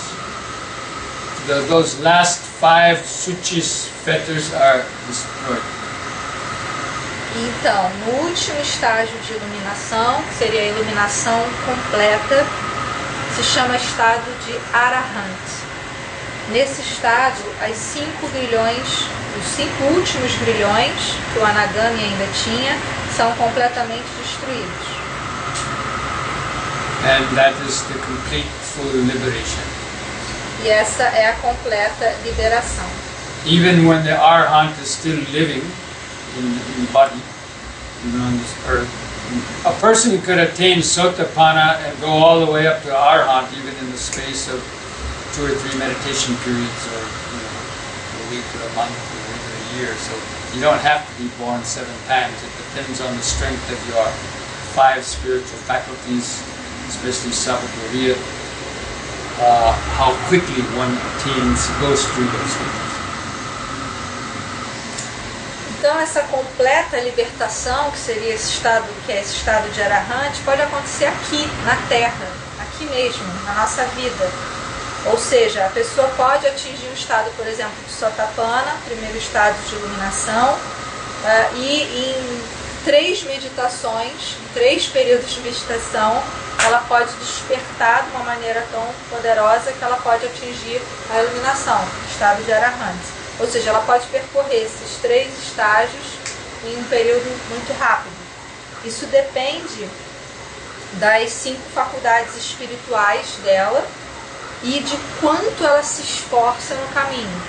those last 5 suchis fetters are destroyed. Então, no último estágio de iluminação, que seria a iluminação completa, se chama estado de Arahant. Nesse estado, as 5 grilhões, os 5 últimos grilhões que o Anagami ainda tinha, são completamente destruídos. And that is the complete full liberation. E essa é a completa liberação. Even when the Arahant is still living in the body, even on this earth, a person could attain Sotapanna and go all the way up to Arahant even in the space of 2 or 3 meditation periods, or a week or a month or even a year. So you don't have to be born 7 times. It depends on the strength of your 5 spiritual faculties, especially Sabbaturiya, how quickly one goes through those things. Então essa completa libertação, que seria esse estado de Arahant, pode acontecer aqui, na Terra, aqui mesmo, na nossa vida. Ou seja, a pessoa pode atingir o estado, por exemplo, de Sotapanna, primeiro estado de iluminação, e em 3 meditações, 3 períodos de meditação, ela pode despertar de uma maneira tão poderosa que ela pode atingir a iluminação, o estado de Arahant. Ou seja, ela pode percorrer esses 3 estágios em um período muito rápido. Isso depende das 5 faculdades espirituais dela e de quanto ela se esforça no caminho.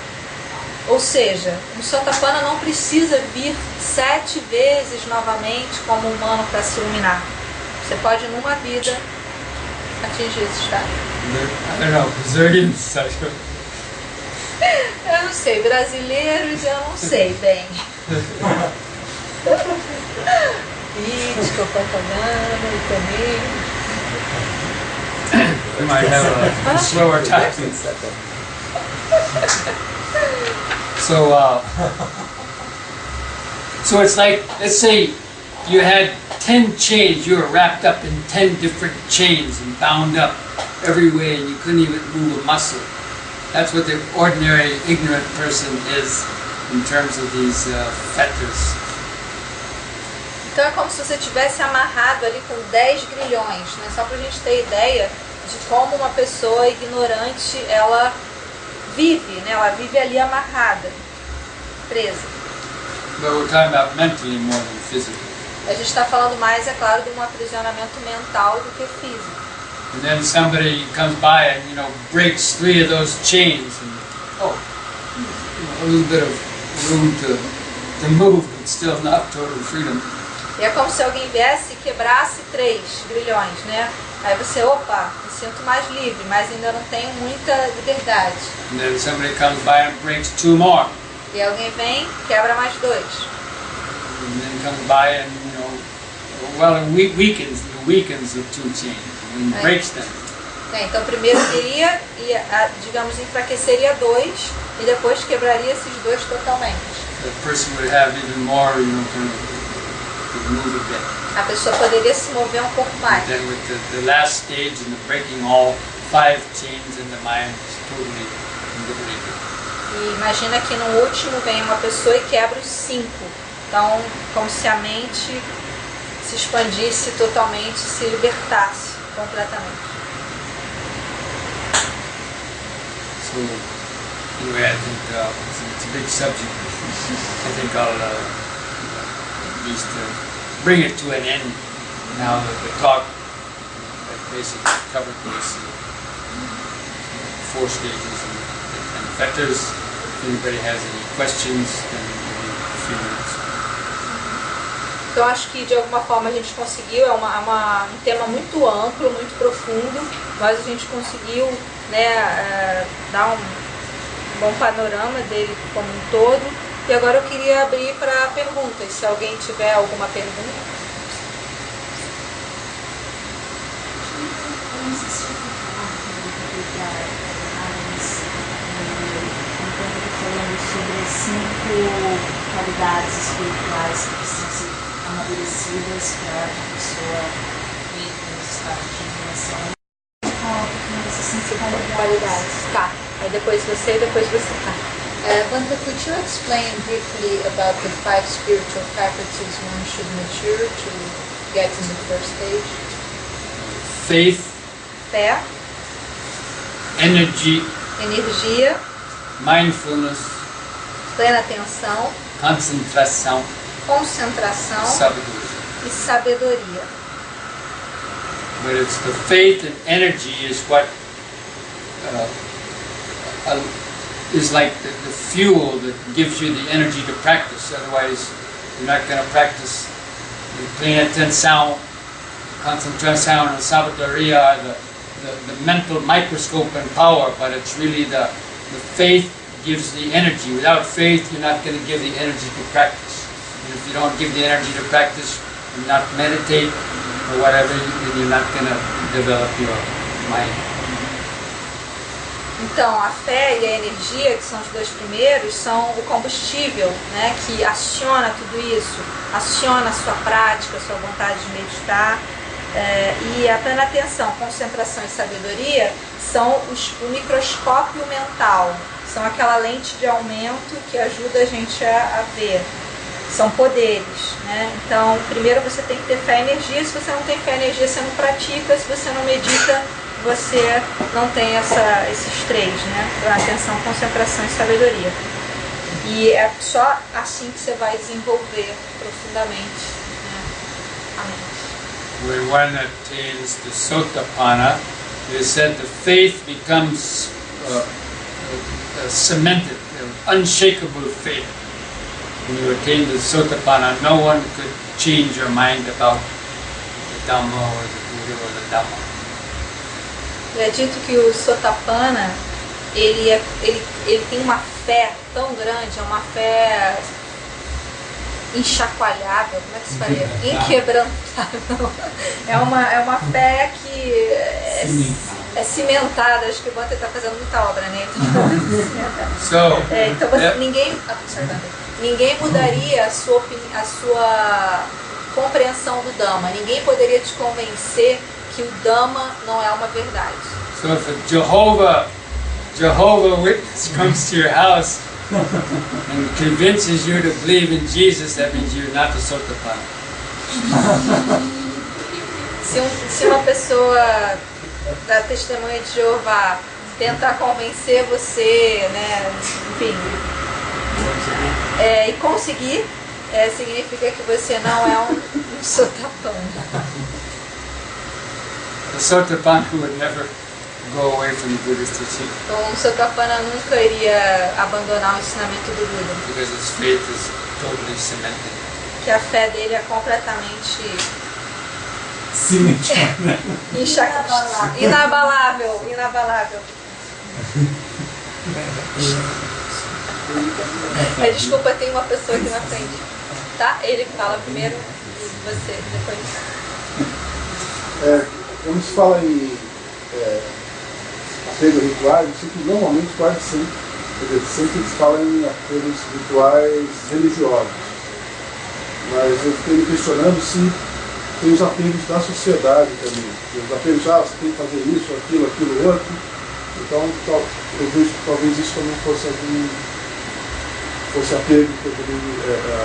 Ou seja, o Sotapanna não precisa vir 7 vezes novamente como humano para se iluminar. Você pode, numa vida, atingir esse estado. I don't know, Brazilians, Eu não sei, brasileiros eu não sei bem. Ih, Copacabana, Ipanema. we might have a slower time. So it's like, let's say you had 10 chains, you were wrapped up in 10 different chains and bound up every way, and you couldn't even move a muscle. That's what the ordinary ignorant person is in terms of these fetters. Então é como se você tivesse amarrado ali com 10 grilhões, né? Só para a gente ter ideia de como uma pessoa ignorante ela vive, né? Ela vive ali amarrada, presa. But we're talking about mentally more than physically. A gente está falando mais, é claro, de um aprisionamento mental do que físico. And then somebody comes by and breaks 3 of those chains, and a little bit of room to move, but still not total freedom. E é como se alguém viesse e quebrasse 3 grilhões, né? Aí você, opa, me sinto mais livre, mas ainda não tenho muita liberdade. And then somebody comes by and breaks 2 more. E alguém vem, quebra mais 2. And then comes by and it weakens the 2 chains and breaks them. Então primeiro viria e, digamos, enfraqueceria 2 e depois quebraria esses 2 totalmente. The person would have even more, to move a bit. A pessoa poderia se mover um pouco mais. And then with the last stage and the breaking all 5 chains, and the mind is totally liberated. E imagina que no último vem uma pessoa e quebra os 5. Então, como se a mente se expandisse totalmente, se libertasse. completamente. So, anyway, I think it's a big subject. I think I'll at least bring it to an end now that the talk has basically covered these 4 stages and factors. If anybody has any questions, then maybe a few minutes. Então acho que de alguma forma a gente conseguiu, é um tema muito amplo, muito profundo, mas a gente conseguiu, né, dar um bom panorama dele como um todo. E agora eu queria abrir para perguntas, se alguém tiver alguma pergunta. Sobre as 5 qualidades espirituais que precisam ser amadurecidas para a pessoa ir nos estados de iluminação. Essas 5 qualidades. Tá, aí depois você tá. Bhante, could you explain briefly about the 5 spiritual faculties one should mature to get in the first stage? Faith, Fé, energy, energia, mindfulness, plena atenção, concentração, concentração sabedoria. e sabedoria. But it's the faith and energy is what is like the fuel that gives you the energy to practice. Otherwise, you're not going to practice. Plena atenção, concentração, and sabedoria are the mental microscope and power, but it's really the faith gives the energy. Without faith, you're not going to give the energy to practice. And if you don't give the energy to practice and not meditate or whatever, then you're not going to develop your mind. Então, a fé e a energia, que são os 2 primeiros, são o combustível, né, que aciona tudo isso, aciona a sua prática, a sua vontade de meditar. E a plena atenção, concentração e sabedoria são o microscópio mental, são aquela lente de aumento que ajuda a gente a ver. São poderes, né? Então, primeiro você tem que ter fé e energia. Se você não tem fé e energia, você não pratica. Se você não medita, você não tem esses 3, né? Atenção, concentração e sabedoria. E é só assim que você vai desenvolver profundamente, né, a mente. When one attains the Sotapanna, it is said the faith becomes cemented, unshakable faith. When you attain the Sotapanna, no one could change your mind about the Dhamma or the Buddha or the Dhamma. É dito que o Sotapanna, ele tem uma fé tão grande, é uma fé inchacoalhável, como é que se faria? Inquebrantável. É uma fé que é cimentada. Acho que o Bhante está fazendo muita obra, né? Então ninguém mudaria a sua compreensão do Dhamma. Ninguém poderia te convencer que o Dhamma não é uma verdade. So if a Jehovah Witness comes to your house and convinces you to believe in Jesus, that means you're not a Sotapanna. Se uma pessoa da testemunha de Jeová tentar convencer você, né, enfim, e conseguir, significa que você não é um Sotapanna. The Sotapanna would never go away from the Buddhist teaching. Então, o Sotapanna nunca iria abandonar o ensinamento do Buda. Because his faith is totally cemented. Que a fé dele é completamente inabalável. Desculpa, tem uma pessoa aqui na frente. Tá? Ele fala primeiro e você depois. Quando se fala em apego rituais, eu sei que normalmente quase sempre se fala em apegos rituais religiosos. Mas eu fiquei me questionando se tem os apegos da sociedade também. Os apegos, você tem que fazer isso, aquilo, outro. Então eu vejo que talvez isso também fosse apego que eu poderia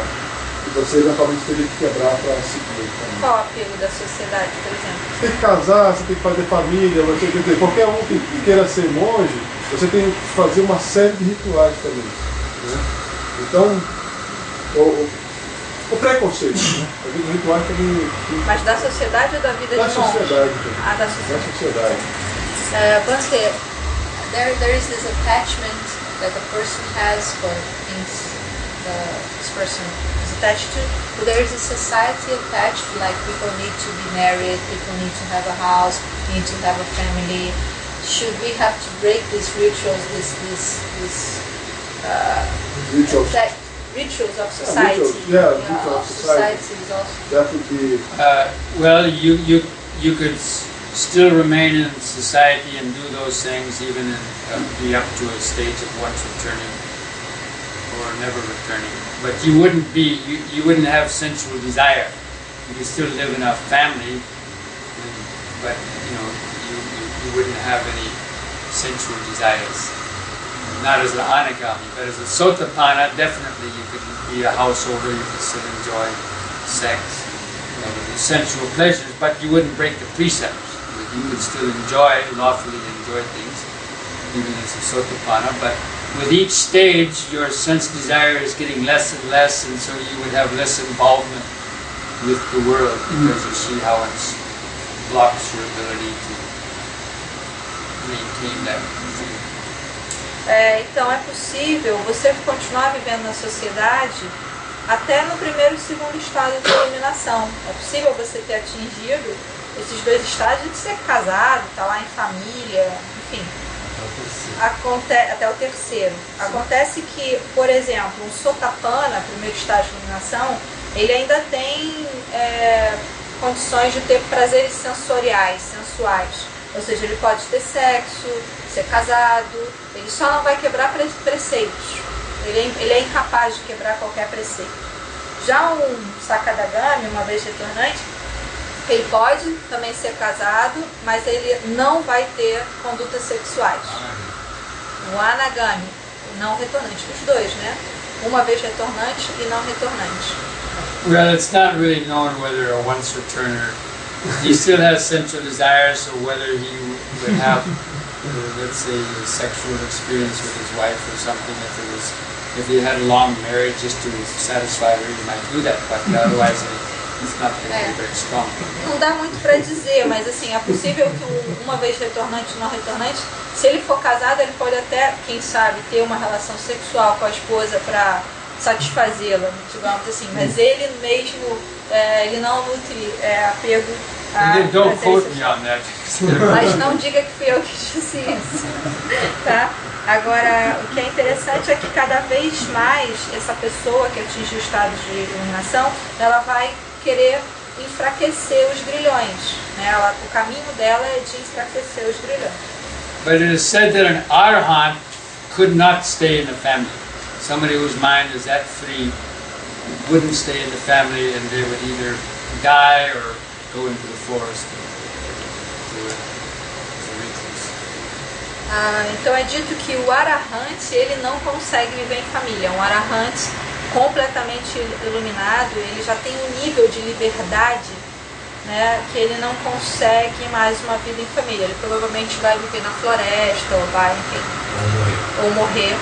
que você eventualmente teria que quebrar para seguir. Qual o apelo da sociedade, por exemplo? Você tem que casar, você tem que fazer família, você tem que, qualquer um que queira ser monge, você tem que fazer uma série de rituais também. Né? Então, o preconceito, né? O ritual também. Mas da sociedade ou da vida de monge? Sociedade. Ah, da Da sociedade. sociedade. Banque, there is this attachment that the person has for things this person is attached to, but there is a society attached, like people need to be married, people need to have a house, need to have a family. Should we have to break these rituals, Rituals. rituals of society? Rituals of society. Is also. That would be. Well, you could still remain in society and do those things, even be up to a stage of once returning or never returning. But you wouldn't have sensual desire. You could still live in a family, but you wouldn't have any sensual desires. Not as an anagami, but as a sotapanna, definitely you could be a householder, you could still enjoy sex, the sensual pleasures, but you wouldn't break the precepts. You could still lawfully enjoy things, even as a sotapanna, but with each stage your sense desire is getting less and less, and so you would have less involvement with the world because you see how it blocks your ability to maintain that feeling. Então é possível você continuar vivendo na sociedade até no primeiro e segundo estado de iluminação. É possível você ter atingido esses dois estágios de ser casado, estar lá em família, enfim. Até o terceiro. Acontece que, por exemplo, um sotapanna, primeiro estágio de iluminação, ele ainda tem condições de ter prazeres sensoriais, sensuais. Ou seja, ele pode ter sexo, ser casado, ele só não vai quebrar preceitos. Ele é incapaz de quebrar qualquer preceito. Já um sakadagami, uma vez retornante, ele pode também ser casado, mas ele não vai ter condutas sexuais. O anagami, o não retornante, os dois, né? Uma vez retornante e não retornante. Well, it's not really known whether a once returner, he still has sensual desires, or whether he would have, let's say, a sexual experience with his wife or something. If he had a long marriage just to satisfy her, he might do that, but otherwise it's not going to be very strong. Não dá muito para dizer, mas assim, é possível que uma vez retornante ou não retornante, se ele for casado, ele pode até, quem sabe, ter uma relação sexual com a esposa para satisfazê-la, digamos assim, mas ele mesmo, ele não nutre apego a Don't quote prazeres me on that. Mas não diga que fui eu que disse isso, tá? Agora, o que é interessante é que cada vez mais essa pessoa que atinge o estado de iluminação, ela vai querer enfraquecer os grilhões, né? O caminho dela é de enfraquecer os grilhões. But it is said that an arahant could not stay in the family. Somebody whose mind is that free wouldn't stay in the family, and they would either die or go into the forest. Então é dito que o arahante, ele não consegue viver em família. Um arahante completamente iluminado, ele já tem um nível de liberdade, né, que ele não consegue mais uma vida em família. Ele provavelmente vai viver na floresta, ou vai, enfim, ou morrer.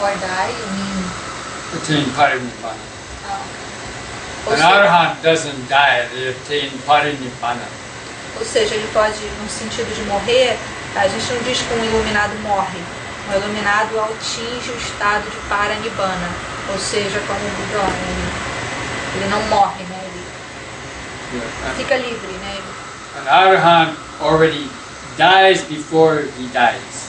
Or die, you mean? Attain parinibbana. Ou An seja, arahant doesn't die, they attain parinibbana. Ou seja, ele pode, no sentido de morrer, a gente não diz que um iluminado morre. Um iluminado atinge o estado de paranibbana, ou seja, como o Buda, ele não morre, né? Ele fica livre, né? An arahant already dies before he dies.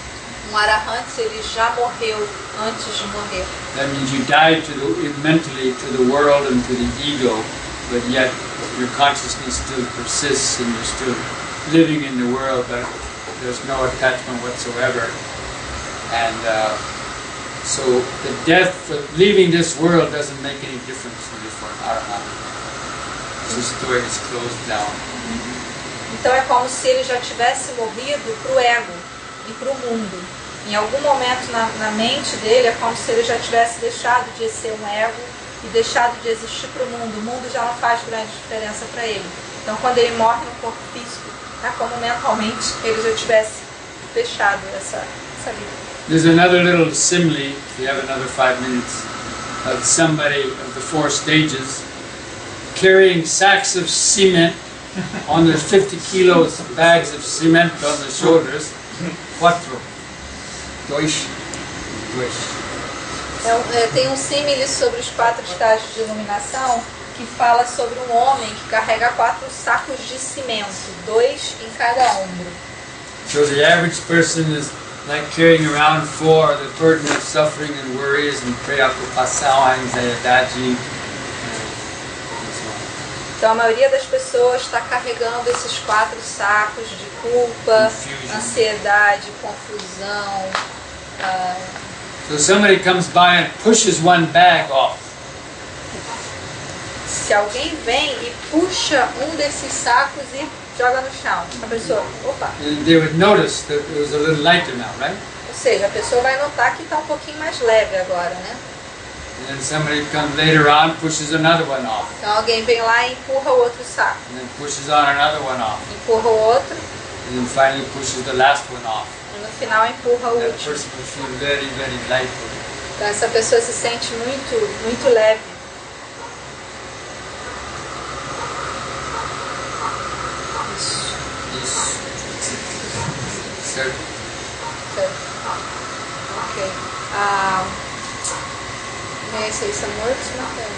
Um arahant, ele já morreu antes de morrer. That means you die mentally to the world and to the ego, but yet your consciousness still persists and you're still living in the world, but there's no attachment whatsoever. And so the death for leaving this world doesn't make any difference really for an arahant. The story is closed down. Então é como se ele já tivesse morrido para o ego e para o mundo. Em algum momento na mente dele é como se ele já tivesse deixado de ser um ego e deixado de existir para o mundo. O mundo já não faz grande diferença para ele. Então quando ele morre no corpo físico, é como mentalmente ele já tivesse deixado essa vida. There's another little simile, if you have another 5 minutes, of somebody of the 4 stages carrying sacks of cement on their 50 kilos of bags of cement on the shoulders. Quatro. Dois. Tem um símile sobre os 4 estágios de iluminação que fala sobre um homem que carrega 4 sacos de cimento, 2 em cada ombro. So the average person is like carrying around 4 the burden of suffering and worries and preocupação, ansiedade. Então a maioria das pessoas está carregando esses 4 sacos de culpa, Confusion. ansiedade, confusão. So somebody comes by and pushes one bag off. Se alguém vem e puxa um desses sacos e joga no chão, a pessoa, opa. And they would notice that it was a little lighter now, right? Ou seja, a pessoa vai notar que está um pouquinho mais leve agora, né? And then somebody comes later on, pushes another one off. Então alguém vem lá e empurra o outro saco, And then pushes on another one off. empurra o outro And then finally pushes the last one off. e no final empurra o That último. person will feel very, very light. Então essa pessoa se sente muito leve. Isso. Certo? Ok. May I say some words,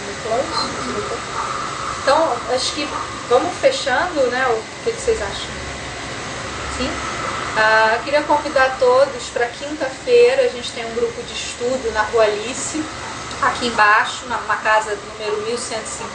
we close? Então, acho que vamos fechando, né? O que vocês acham? Sim? Queria convidar todos para quinta-feira. A gente tem um grupo de estudo na Rua Alice, aqui embaixo, na casa número 1150.